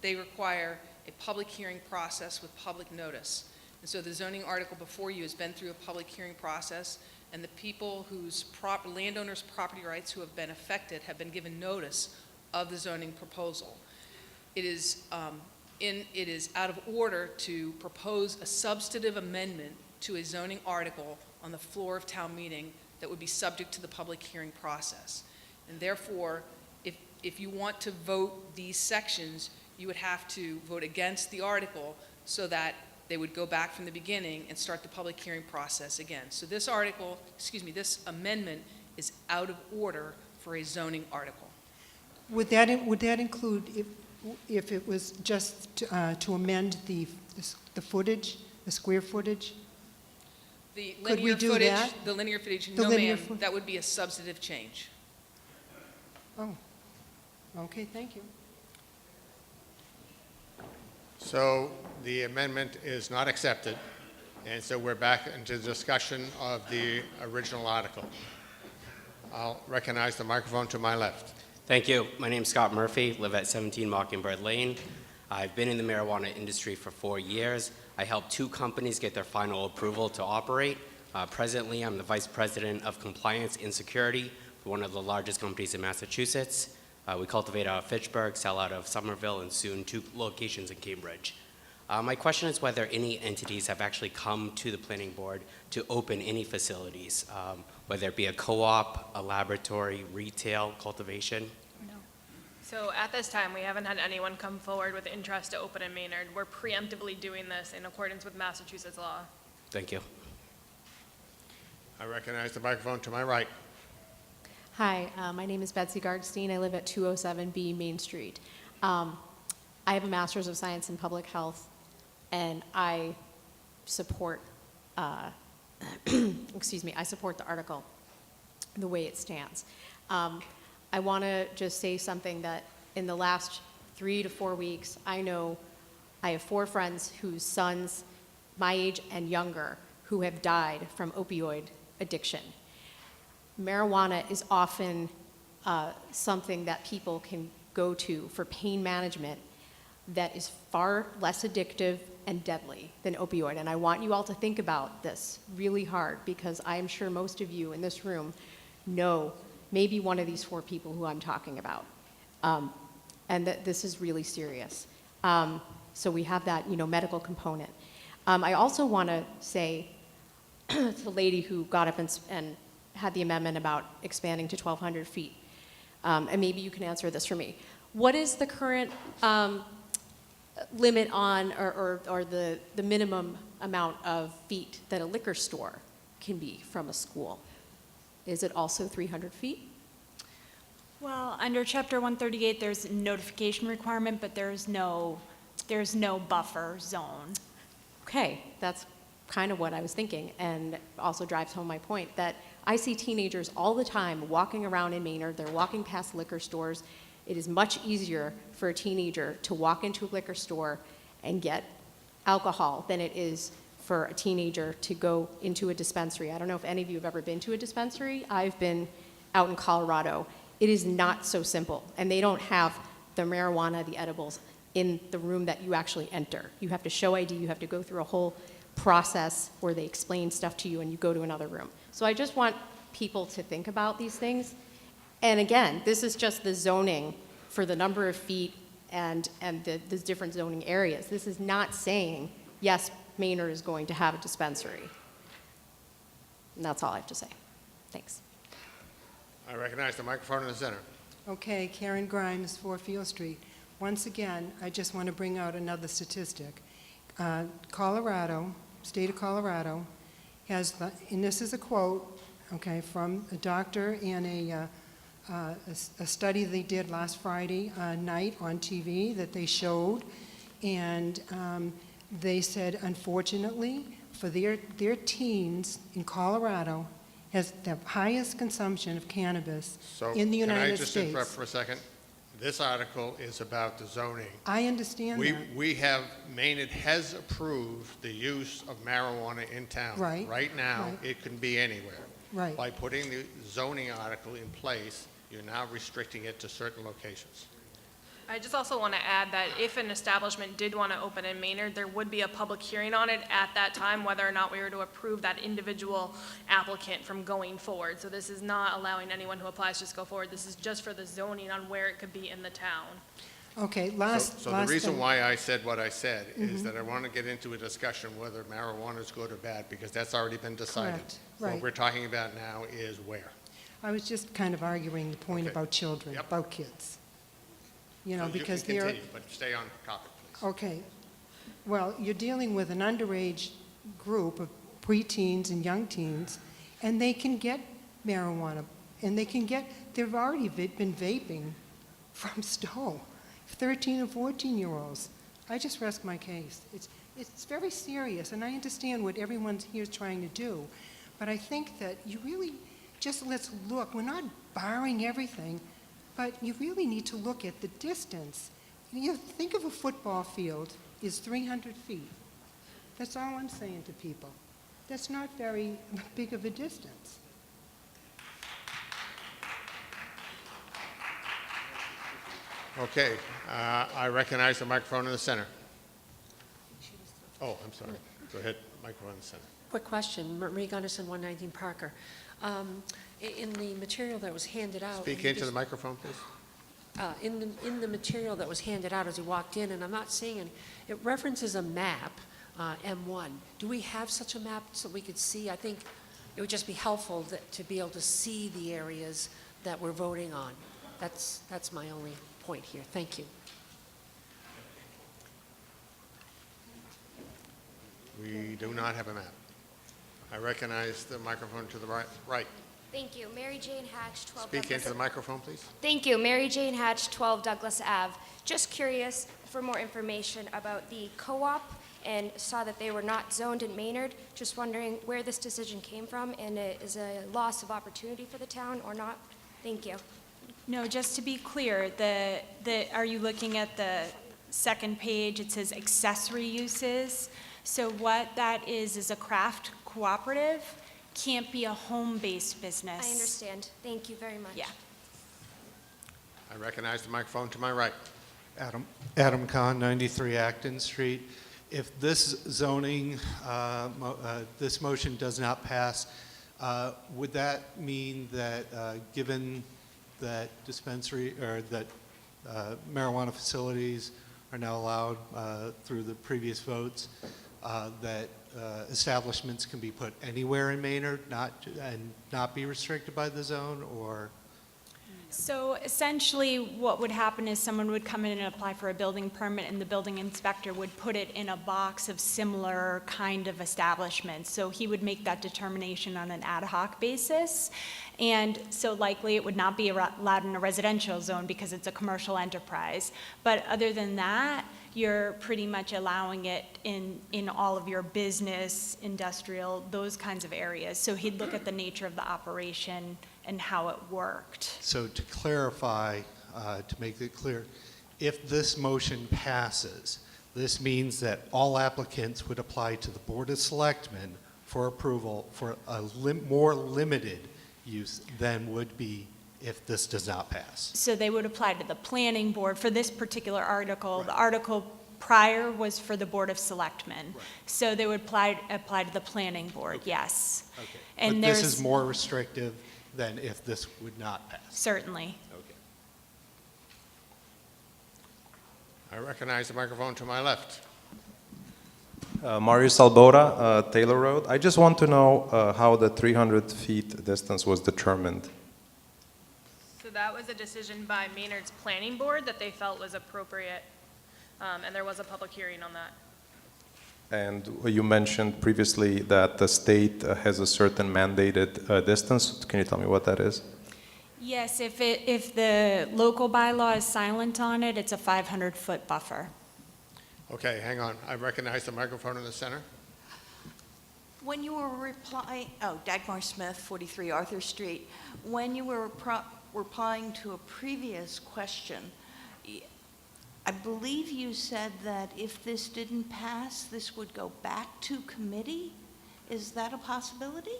they require a public hearing process with public notice. And so the zoning article before you has been through a public hearing process, and the people whose landowners' property rights who have been affected have been given notice of the zoning proposal. It is out of order to propose a substantive amendment to a zoning article on the floor of town meeting that would be subject to the public hearing process. And therefore, if you want to vote these sections, you would have to vote against the article so that they would go back from the beginning and start the public hearing process again. So this article, this amendment is out of order for a zoning article. Would that include if it was just to amend the footage, the square footage? The Could we linear do footage, that? the linear footage, The no linear ma'am, that would be a substantive change. Oh, okay, thank you. So the amendment is not accepted, and so we're back into discussion of the original article. I'll recognize the microphone to my left. Thank you. My name's Scott Murphy, live at 17 Mockingbird Lane. I've been in the marijuana industry for 4 years. I helped 2 companies get their final approval to operate. Presently, I'm the Vice President of Compliance and Security for one of the largest companies in Massachusetts. We cultivate out of Fitchburg, sell out of Somerville, and soon 2 locations in Cambridge. My question is whether any entities have actually come to the planning board to open any facilities, whether it be a co-op, a laboratory, retail, cultivation. So at this time, we haven't had anyone come forward with interest to open in Maynard. We're preemptively doing this in accordance with Massachusetts law. Thank you. I recognize the microphone to my right. Hi, my name is Betsy Gardstein. I live at 207B Main Street. I have a Master's of Science in Public Health, and I support, I support the article the way it stands. I want to just say something that in the last 3 to 4 weeks, I know I have 4 friends whose sons, my age and younger, who have died from opioid addiction. Marijuana is often something that people can go to for pain management that is far less addictive and deadly than opioid. And I want you all to think about this really hard, because I am sure most of you in this room know maybe one of these 4 people who I'm talking about. And that this is really serious. So we have that, medical component. I also want to say to the lady who got up and had the amendment about expanding to 1,200 feet, and maybe you can answer this for me. What is the current limit on, or the minimum amount of feet that a liquor store can be from a school? Is it also 300 feet? Well, under Chapter 138, there's a notification requirement, but there's no buffer zone. Okay, that's kind of what I was thinking, and also drives home my point that I see teenagers all the time walking around in Maynard. They're walking past liquor stores. It is much easier for a teenager to walk into a liquor store and get alcohol than it is for a teenager to go into a dispensary. I don't know if any of you have ever been to a dispensary. I've been out in Colorado. It is not so simple, and they don't have the marijuana, the edibles, in the room that you actually enter. You have to show ID, you have to go through a whole process where they explain stuff to you and you go to another room. So I just want people to think about these things. And again, this is just the zoning for the number of feet and the different zoning areas. This is not saying, yes, Maynard is going to have a dispensary. And that's all I have to say. Thanks. I recognize the microphone in the center. Okay, Karen Grimes, 4 Field Street. Once again, I just want to bring out another statistic. Colorado, state of Colorado, has, and this is a quote, okay, from a doctor and a study they did last Friday night on TV that they showed, and they said, unfortunately, for their teens in Colorado, has the highest consumption of cannabis in the United States. Can I just interrupt for a second? This article is about the zoning. I understand that. We have, Maynard has approved the use of marijuana in town. Right. Right now, Right. it can be anywhere. Right. By putting the zoning article in place, you're now restricting it to certain locations. I just also want to add that if an establishment did want to open in Maynard, there would be a public hearing on it at that time, whether or not we were to approve that individual applicant from going forward. So this is not allowing anyone who applies to just go forward. This is just for the zoning on where it could be in the town. Okay, So last the reason thing. why I said what I said is that I want to get into a discussion whether marijuana is good or bad, because that's already been decided. Correct, right. What we're talking about now is where. I was just kind of arguing the point Okay. about children, Yep. about kids. You know, So because you can they're, continue, but stay on topic, please. okay. Well, you're dealing with an underage group of preteens and young teens, and they can get marijuana, and they've already been vaping from Stowe, 13 and 14-year-olds. I just rest my case. It's very serious, and I understand what everyone here is trying to do, but I think that you really, just let's look. We're not barring everything, but you really need to look at the distance. You think of a football field is 300 feet. That's all I'm saying to people. That's not very big of a distance. Okay, I recognize the microphone in the center. Oh, I'm sorry. Go ahead, microphone in the center. Quick question, Marie Gunderson, 119 Parker. In the material that was handed out. Speak you into the just- microphone, please. In the material that was handed out as you walked in, and I'm not seeing it, it references a map, M1. Do we have such a map so we could see? I think it would just be helpful to be able to see the areas that we're voting on. That's my only point here. Thank you. We do not have a map. I recognize the microphone to the right. Thank you. Mary Jane Hatch, 12 Speak Douglas. into the microphone, please. Thank you. Mary Jane Hatch, 12 Douglas Ave. Just curious for more information about the co-op and saw that they were not zoned in Maynard. Just wondering where this decision came from and is a loss of opportunity for the town or not? Thank you. No, just to be clear, are you looking at the second page? It says accessory uses. So what that is a craft cooperative, can't be a home-based business. I understand. Thank you very much. Yeah. I recognize the microphone to my right. Adam Kahn, 93 Acton Street. If this zoning, this motion does not pass, would that mean that given that dispensary or that marijuana facilities are now allowed through the previous votes, that establishments can be put anywhere in Maynard, and not be restricted by the zone, or? So essentially, what would happen is someone would come in and apply for a building permit, and the building inspector would put it in a box of similar kind of establishments. So he would make that determination on an ad hoc basis. And so likely it would not be allowed in a residential zone because it's a commercial enterprise. But other than that, you're pretty much allowing it in all of your business, industrial, those kinds of areas. So he'd look at the nature of the operation and how it worked. So to clarify, to make it clear, if this motion passes, this means that all applicants would apply to the Board of Selectmen for approval for a more limited use than would be if this does not pass. So they would apply to the planning board for this particular article. The article prior was for the Board of Selectmen. So they would apply to the planning board, yes. Okay. And But this there's is more restrictive than if this would not pass. certainly. Okay. I recognize the microphone to my left. Marius Albora, Taylor Road. I just want to know how the 300 feet distance was determined. So that was a decision by Maynard's Planning Board that they felt was appropriate, and there was a public hearing on that. And you mentioned previously that the state has a certain mandated distance. Can you tell me what that is? Yes, if the local bylaw is silent on it, it's a 500-foot buffer. Okay, hang on. I recognize the microphone in the center. When you were replying, Dagmar Smith, 43 Arthur Street, when you were replying to a previous question, I believe you said that if this didn't pass, this would go back to committee? Is that a possibility?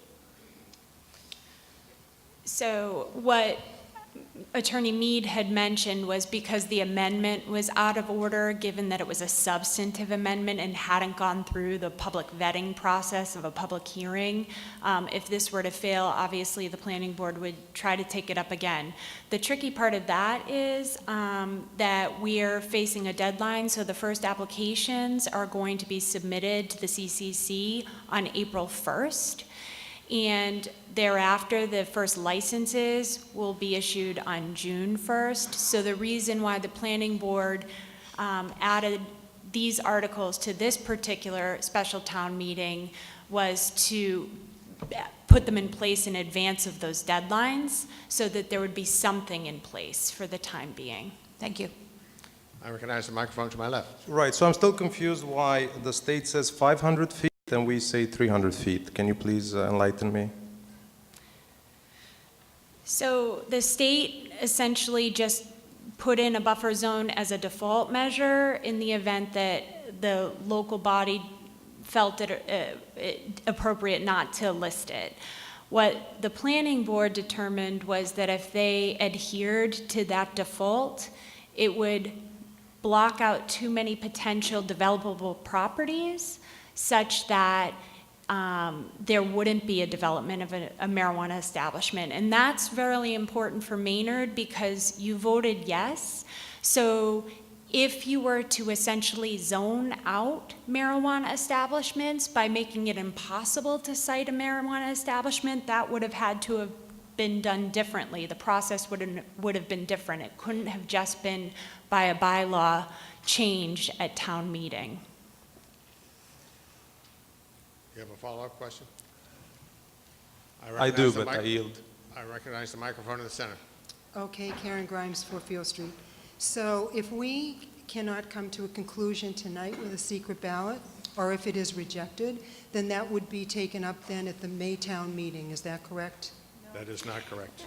So what Attorney Mead had mentioned was because the amendment was out of order, given that it was a substantive amendment and hadn't gone through the public vetting process of a public hearing, if this were to fail, obviously the planning board would try to take it up again. The tricky part of that is that we are facing a deadline, so the first applications are going to be submitted to the CCC on April 1st. And thereafter, the first licenses will be issued on June 1st. So the reason why the planning board added these articles to this particular special town meeting was to put them in place in advance of those deadlines so that there would be something in place for the time being. Thank you. I recognize the microphone to my left. Right, so I'm still confused why the state says 500 feet and we say 300 feet. Can you please enlighten me? So the state essentially just put in a buffer zone as a default measure in the event that the local body felt it appropriate not to list it. What the planning board determined was that if they adhered to that default, it would block out too many potential developable properties such that there wouldn't be a development of a marijuana establishment. And that's very important for Maynard because you voted yes. So if you were to essentially zone out marijuana establishments by making it impossible to cite a marijuana establishment, that would have had to have been done differently. The process would have been different. It couldn't have just been by a bylaw change at town meeting. You have a follow-up question? I do, recognize the but I yield. I recognize the microphone in the center. Okay, Karen Grimes, 4 Field Street. So if we cannot come to a conclusion tonight with a secret ballot, or if it is rejected, then that would be taken up then at the Maytown meeting. Is that correct? That is not correct.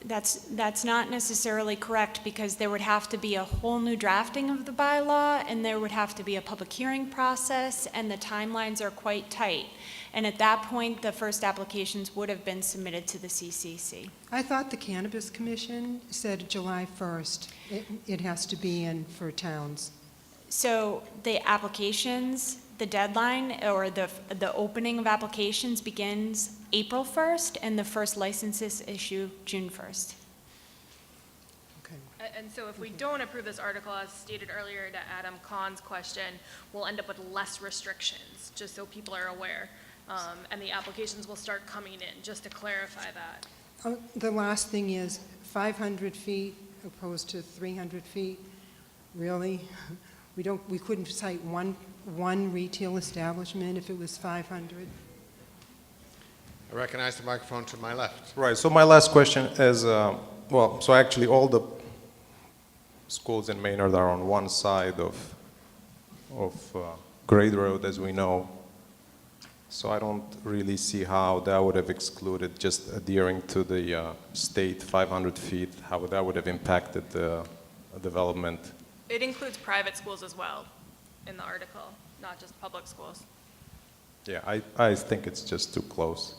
That's not necessarily correct because there would have to be a whole new drafting of the bylaw and there would have to be a public hearing process and the timelines are quite tight. And at that point, the first applications would have been submitted to the CCC. I thought the Cannabis Commission said July 1st. It has to be in for towns. So the applications, the deadline or the opening of applications begins April 1st and the first licenses issue June 1st. And so if we don't approve this article, as stated earlier to Adam Kahn's question, we'll end up with less restrictions, just so people are aware. And the applications will start coming in, just to clarify that. The last thing is 500 feet opposed to 300 feet. Really? We couldn't cite one retail establishment if it was 500? I recognize the microphone to my left. Right, so my last question is, so actually all the schools in Maynard are on one side of Grade Road, as we know. So I don't really see how that would have excluded just adhering to the state 500 feet, how that would have impacted the development. It includes private schools as well in the article, not just public schools. Yeah, I think it's just too close.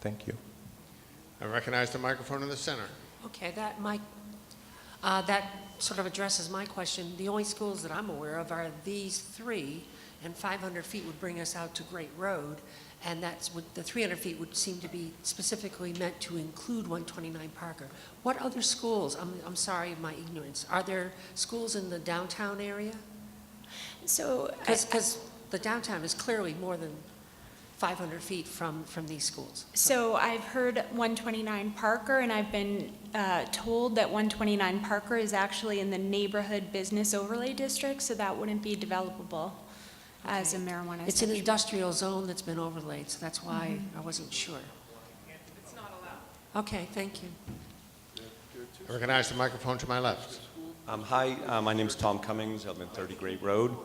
Thank you. I recognize the microphone in the center. Okay, that sort of addresses my question. The only schools that I'm aware of are these three, and 500 feet would bring us out to Great Road, and the 300 feet would seem to be specifically meant to include 129 Parker. What other schools, I'm sorry of my ignorance, are there schools in the downtown area? So, Because the downtown is clearly more than 500 feet from these schools. So I've heard 129 Parker, and I've been told that 129 Parker is actually in the neighborhood business overlay district, so that wouldn't be developable as a marijuana It's an establishment. industrial zone that's been overlaid, so that's why I wasn't sure. It's not allowed. Okay, thank you. I recognize the microphone to my left. Hi, my name's Tom Cummings. I live in 30 Great Road.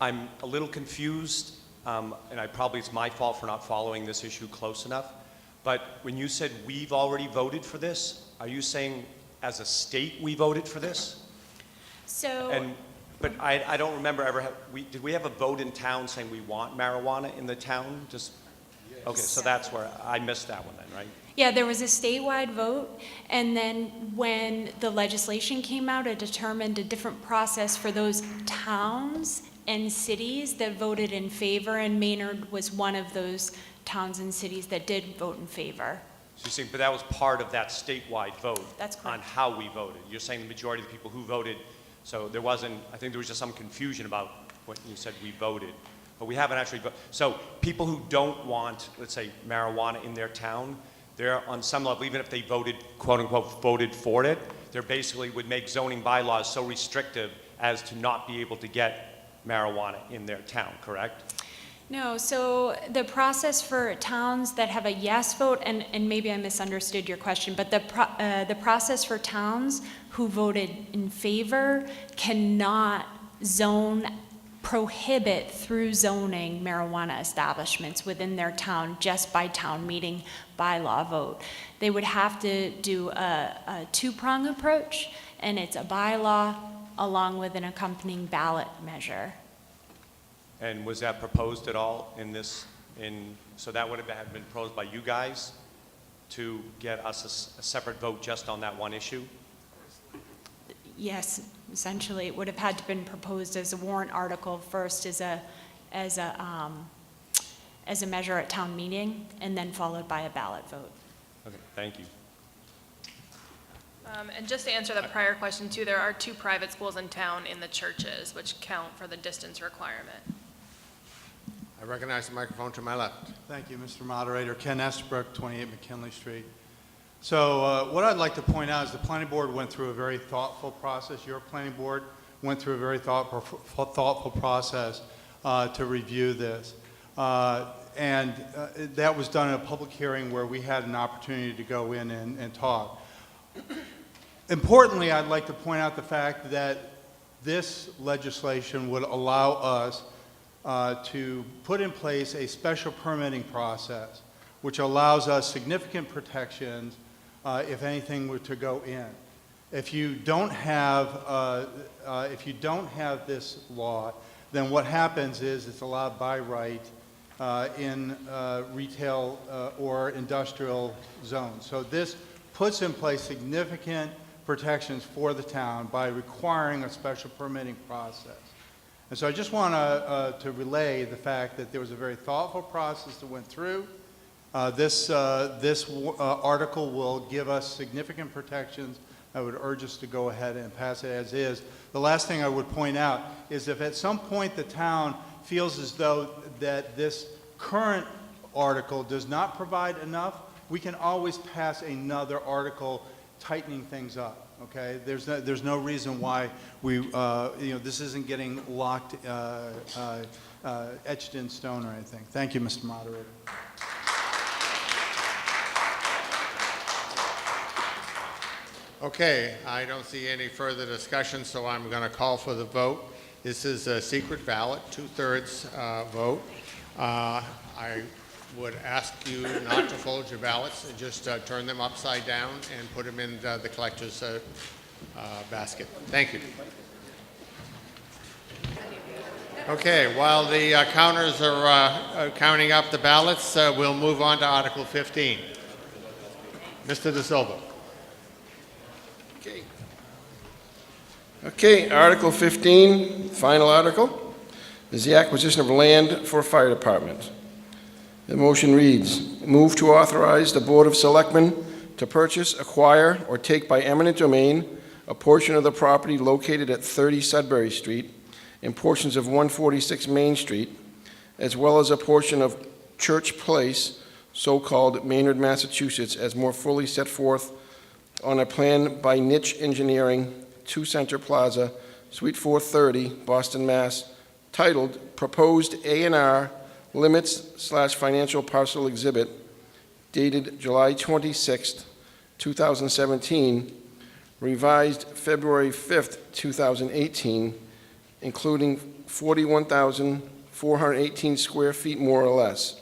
I'm a little confused, and it's my fault for not following this issue close enough. But when you said we've already voted for this, are you saying as a state we voted for this? But I don't remember did we have a vote in town saying we want marijuana in the town? Okay, so that's where I missed that one then, right? Yeah, there was a statewide vote, and then when the legislation came out, it determined a different process for those towns and cities that voted in favor, and Maynard was one of those towns and cities that did vote in favor. So you're saying, but that was part of that statewide vote. That's correct. On how we voted. You're saying the majority of the people who voted, so there wasn't, I think there was just some confusion about what you said we voted. But we haven't actually voted. So people who don't want, let's say, marijuana in their town, they're on some level, even if they voted, quote unquote, voted for it, they're basically would make zoning bylaws so restrictive as to not be able to get marijuana in their town, correct? No, so the process for towns that have a yes vote, and maybe I misunderstood your question, but the process for towns who voted in favor cannot prohibit through zoning marijuana establishments within their town just by town meeting bylaw vote. They would have to do a two-prong approach, and it's a bylaw along with an accompanying ballot measure. And was that proposed at all in this, so that would have been proposed by you guys to get us a separate vote just on that one issue? Yes, essentially, it would have had to been proposed as a warrant article first as a measure at town meeting, and then followed by a ballot vote. Okay, thank you. And just to answer the prior question too, there are 2 private schools in town in the churches, which count for the distance requirement. I recognize the microphone to my left. Thank you, Mr. Moderator. Ken Estabrook, 28 McKinley Street. So what I'd like to point out is the planning board went through a very thoughtful process. Your planning board went through a very thoughtful process to review this. And that was done in a public hearing where we had an opportunity to go in and talk. Importantly, I'd like to point out the fact that this legislation would allow us to put in place a special permitting process, which allows us significant protections if anything were to go in. If you don't have this law, then what happens is it's allowed by right in retail or industrial zones. So this puts in place significant protections for the town by requiring a special permitting process. And so I just want to relay the fact that there was a very thoughtful process that went through. This article will give us significant protections. I would urge us to go ahead and pass it as is. The last thing I would point out is if at some point the town feels as though that this current article does not provide enough we can always pass another article tightening things up, okay? There's no reason why we, this isn't getting locked, etched in stone or anything. Thank you, Mr. Moderator. Okay, I don't see any further discussion, so I'm going to call for the vote. This is a secret ballot, 2/3 vote. I would ask you not to fold your ballots, and just turn them upside down and put them in the collector's basket. Thank you. Okay, while the counters are counting up the ballots, we'll move on to Article 15. Mr. De Silva. Okay, Article 15, final article, is the acquisition of land for a fire department. The motion reads, move to authorize the Board of Selectmen to purchase, acquire, or take by eminent domain a portion of the property located at 30 Sudbury Street and portions of 146 Main Street, as well as a portion of Church Place, so-called Maynard, Massachusetts, as more fully set forth on a plan by Niche Engineering, 2 Center Plaza, Suite 430, Boston, Mass., titled Proposed A&R Limits/Financial Parcel Exhibit, dated July 26, 2017, revised February 5th, 2018, including 41,418 square feet more or less,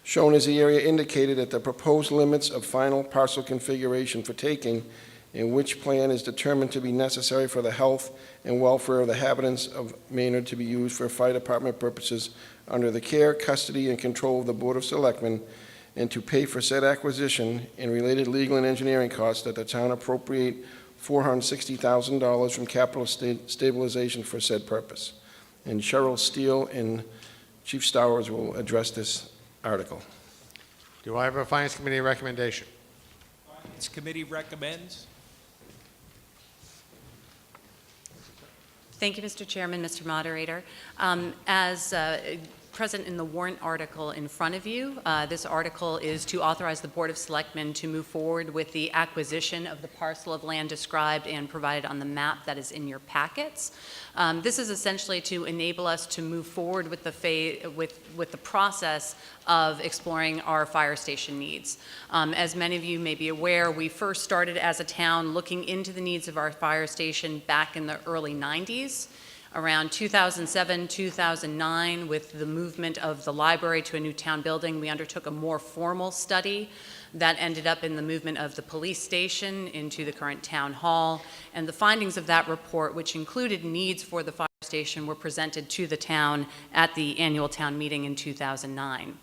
shown as the area indicated at the proposed limits of final parcel configuration for taking, in which plan is determined to be necessary for the health and welfare of the inhabitants of Maynard to be used for fire department purposes under the care, custody, and control of the Board of Selectmen, and to pay for said acquisition and related legal and engineering costs that the town appropriate $460,000 from capital stabilization for said purpose. And Cheryl Steele and Chief Stowers will address this article. Do I have a Finance Committee recommendation? Finance Committee recommends. Thank you, Mr. Chairman, Mr. Moderator. As present in the warrant article in front of you, this article is to authorize the Board of Selectmen to move forward with the acquisition of the parcel of land described and provided on the map that is in your packets. This is essentially to enable us to move forward with the process of exploring our fire station needs. As many of you may be aware, we first started as a town looking into the needs of our fire station back in the early 90s. Around 2007, 2009, with the movement of the library to a new town building, we undertook a more formal study that ended up in the movement of the police station into the current town hall. And the findings of that report, which included needs for the fire station, were presented to the town at the annual town meeting in 2009.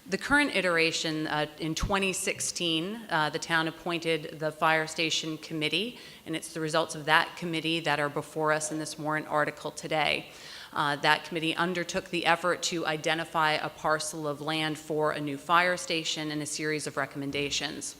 The current iteration, in 2016, the town appointed the Fire Station Committee, and it's the results of that committee that are before us in this warrant article today. That committee undertook the effort to identify a parcel of land for a new fire station and a series of recommendations.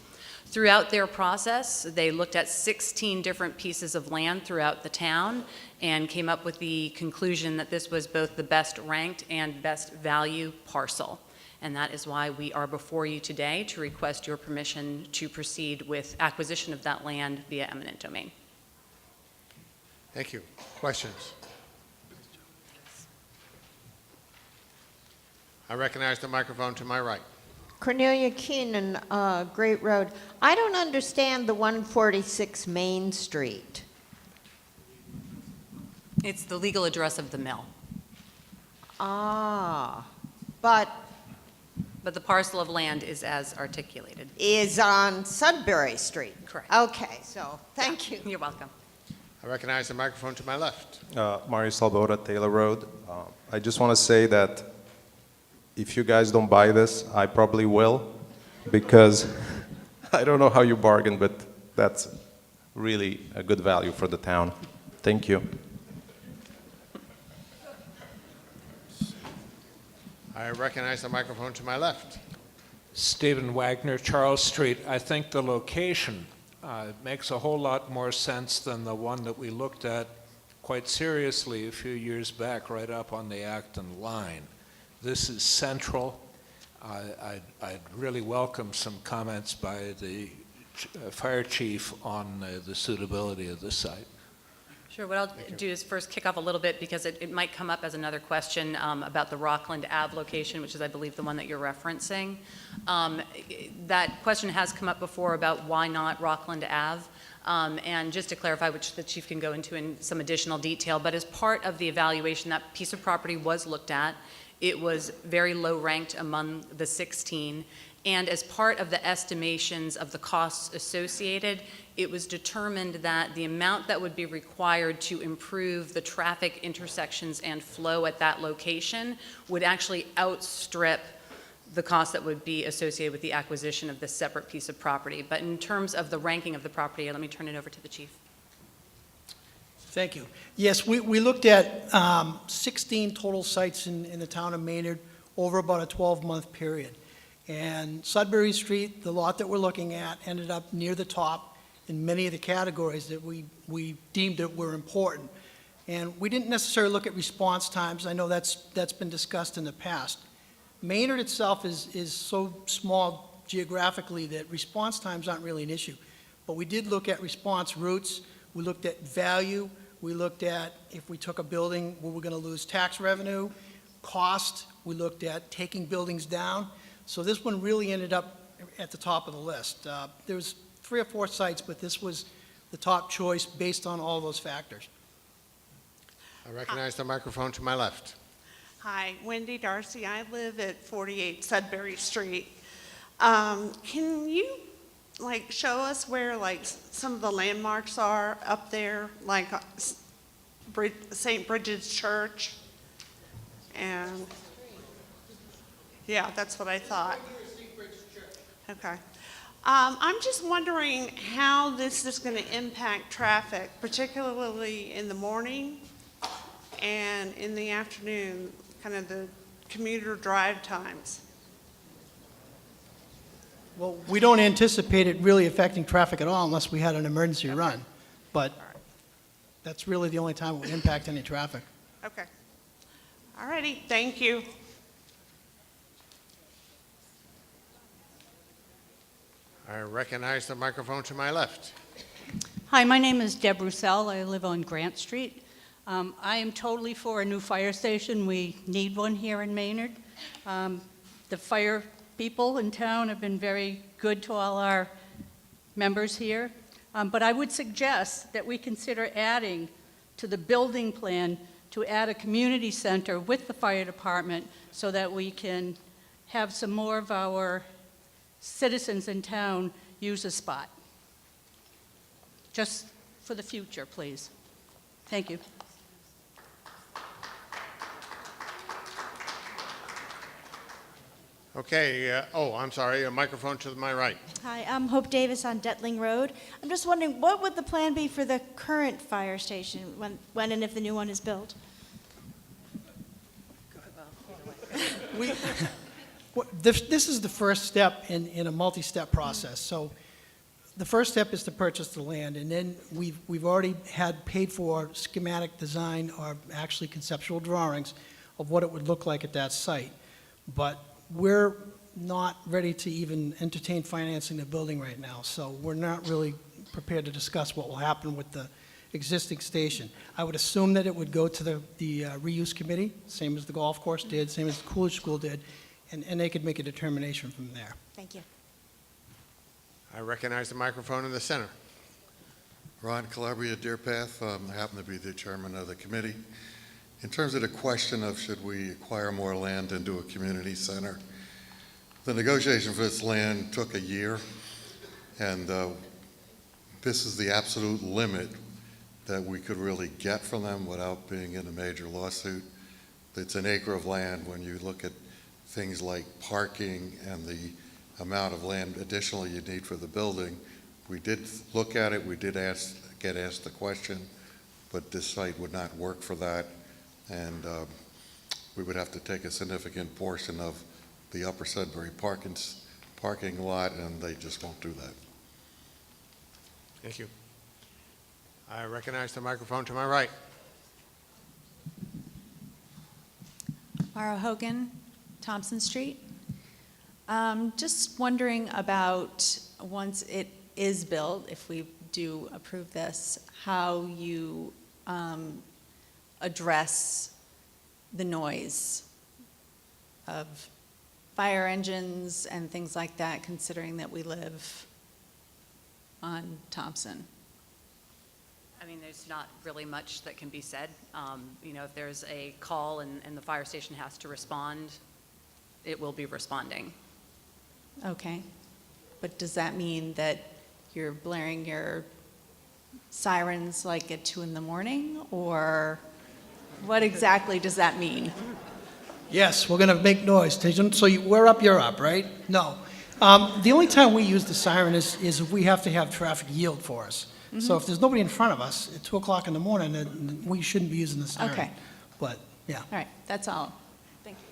Throughout their process, they looked at 16 different pieces of land throughout the town and came up with the conclusion that this was both the best ranked and best value parcel. And that is why we are before you today to request your permission to proceed with acquisition of that land via eminent domain. Thank you. Questions? I recognize the microphone to my right. Cornelia Keenan, Great Road. I don't understand the 146 Main Street. It's the legal address of the mill. But the parcel of land is as articulated. Is on Sudbury Street. Correct. Okay, so thank you. You're welcome. I recognize the microphone to my left. Mario Salbota, Taylor Road. I just want to say that if you guys don't buy this, I probably will, because I don't know how you bargain, but that's really a good value for the town. Thank you. I recognize the microphone to my left. Stephen Wagner, Charles Street. I think the location makes a whole lot more sense than the one that we looked at quite seriously a few years back, right up on the Acton line. This is central. I'd really welcome some comments by the fire chief on the suitability of the site. Sure, what I'll do is first kick off a little bit because it might come up as another question about the Rockland Ave location, which is, I believe, the one that you're referencing. That question has come up before about why not Rockland Ave. And just to clarify, which the chief can go into in some additional detail, but as part of the evaluation, that piece of property was looked at. It was very low ranked among the 16. And as part of the estimations of the costs associated, it was determined that the amount that would be required to improve the traffic intersections and flow at that location would actually outstrip the cost that would be associated with the acquisition of this separate piece of property. But in terms of the ranking of the property, let me turn it over to the chief. Thank you. Yes, we looked at 16 total sites in the town of Maynard over about a 12-month period. And Sudbury Street, the lot that we're looking at, ended up near the top in many of the categories that we deemed that were important. And we didn't necessarily look at response times. I know that's been discussed in the past. Maynard itself is so small geographically that response times aren't really an issue. But we did look at response routes. We looked at value. We looked at if we took a building, were we going to lose tax revenue, cost. We looked at taking buildings down. So this one really ended up at the top of the list. There's 3 or 4 sites, but this was the top choice based on all those factors. I recognize the microphone to my left. Hi, Wendy Darcy. I live at 48 Sudbury Street. Can you show us where some of the landmarks are up there, like St. Bridget's Church? And yeah, that's what I thought. Okay. I'm just wondering how this is going to impact traffic, particularly in the morning and in the afternoon, kind of the commuter drive times. Well, we don't anticipate it really affecting traffic at all unless we had an emergency run. But that's really the only time it would impact any traffic. Okay. All righty. Thank you. I recognize the microphone to my left. Hi, my name is Deb Roussel. I live on Grant Street. I am totally for a new fire station. We need one here in Maynard. The fire people in town have been very good to all our members here. But I would suggest that we consider adding to the building plan to add a community center with the fire department so that we can have some more of our citizens in town use a spot. Just for the future, please. Thank you. Okay, I'm sorry, a microphone to my right. Hi, I'm Hope Davis on Detling Road. I'm just wondering, what would the plan be for the current fire station when and if the new one is built? This is the first step in a multi-step process. So the first step is to purchase the land, and then we've already had paid for schematic design or actually conceptual drawings of what it would look like at that site. But we're not ready to even entertain financing the building right now, so we're not really prepared to discuss what will happen with the existing station. I would assume that it would go to the reuse committee, same as the golf course did, same as the Coolidge School did, and they could make a determination from there. Thank you. I recognize the microphone in the center. Ron Calabria, Deer Path. I happen to be the chairman of the committee. In terms of the question of should we acquire more land and do a community center, the negotiation for this land took a year, and this is the absolute limit that we could really get from them without being in a major lawsuit. It's an acre of land. When you look at things like parking and the amount of land additionally you need for the building, we did look at it. We did get asked the question, but this site would not work for that, and we would have to take a significant portion of the Upper Sudbury parking lot, and they just won't do that. Thank you. I recognize the microphone to my right. Mara Hogan, Thompson Street. Just wondering about, once it is built, if we do approve this, how you address the noise of fire engines and things like that, considering that we live on Thompson. I mean, there's not really much that can be said. You know, if there's a call and the fire station has to respond, it will be responding. Okay. But does that mean that you're blaring your sirens like at 2 in the morning? Or what exactly does that mean? Yes, we're going to make noise. So we're up, you're up, right? No. The only time we use the siren is if we have to have traffic yield for us. So if there's nobody in front of us at 2 o'clock in the morning, then we shouldn't be using the siren. Okay. But, yeah. All right, that's all. Thank you.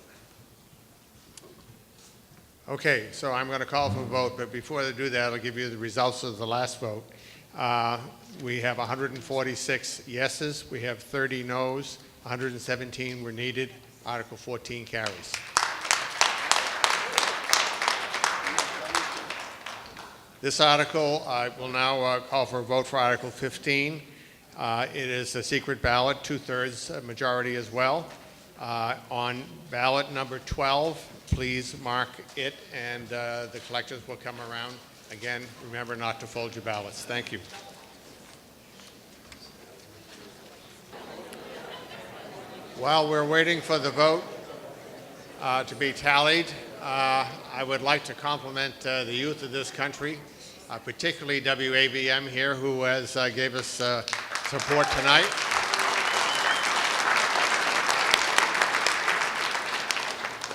Okay, so I'm going to call for a vote, but before I do that, I'll give you the results of the last vote. We have 146 yeses, we have 30 noes, 117 were needed. Article 14 carries. This article, I will now call for a vote for Article 15. It is a secret ballot, 2/3 majority as well. On ballot number 12, please mark it, and the collectors will come around. Again, remember not to fold your ballots. Thank you. While we're waiting for the vote to be tallied, I would like to compliment the youth of this country, particularly WAVM here, who has gave us support tonight.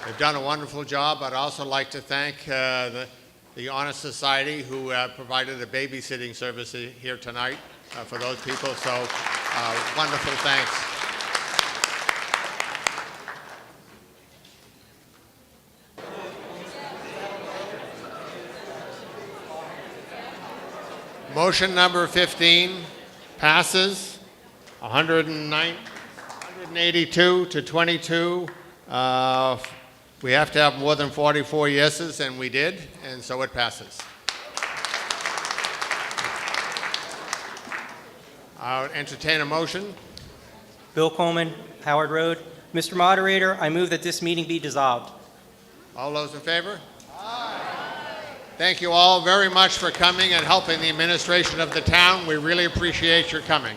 They've done a wonderful job. I'd also like to thank the Honor Society, who provided a babysitting service here tonight for those people. So wonderful thanks. Motion number 15 passes 182 to 22. We have to have more than 44 yeses, and we did, and so it passes. I'll entertain a motion. Bill Coleman, Howard Road. Mr. Moderator, I move that this meeting be dissolved. All those in favor? Thank you all very much for coming and helping the administration of the town. We really appreciate your coming.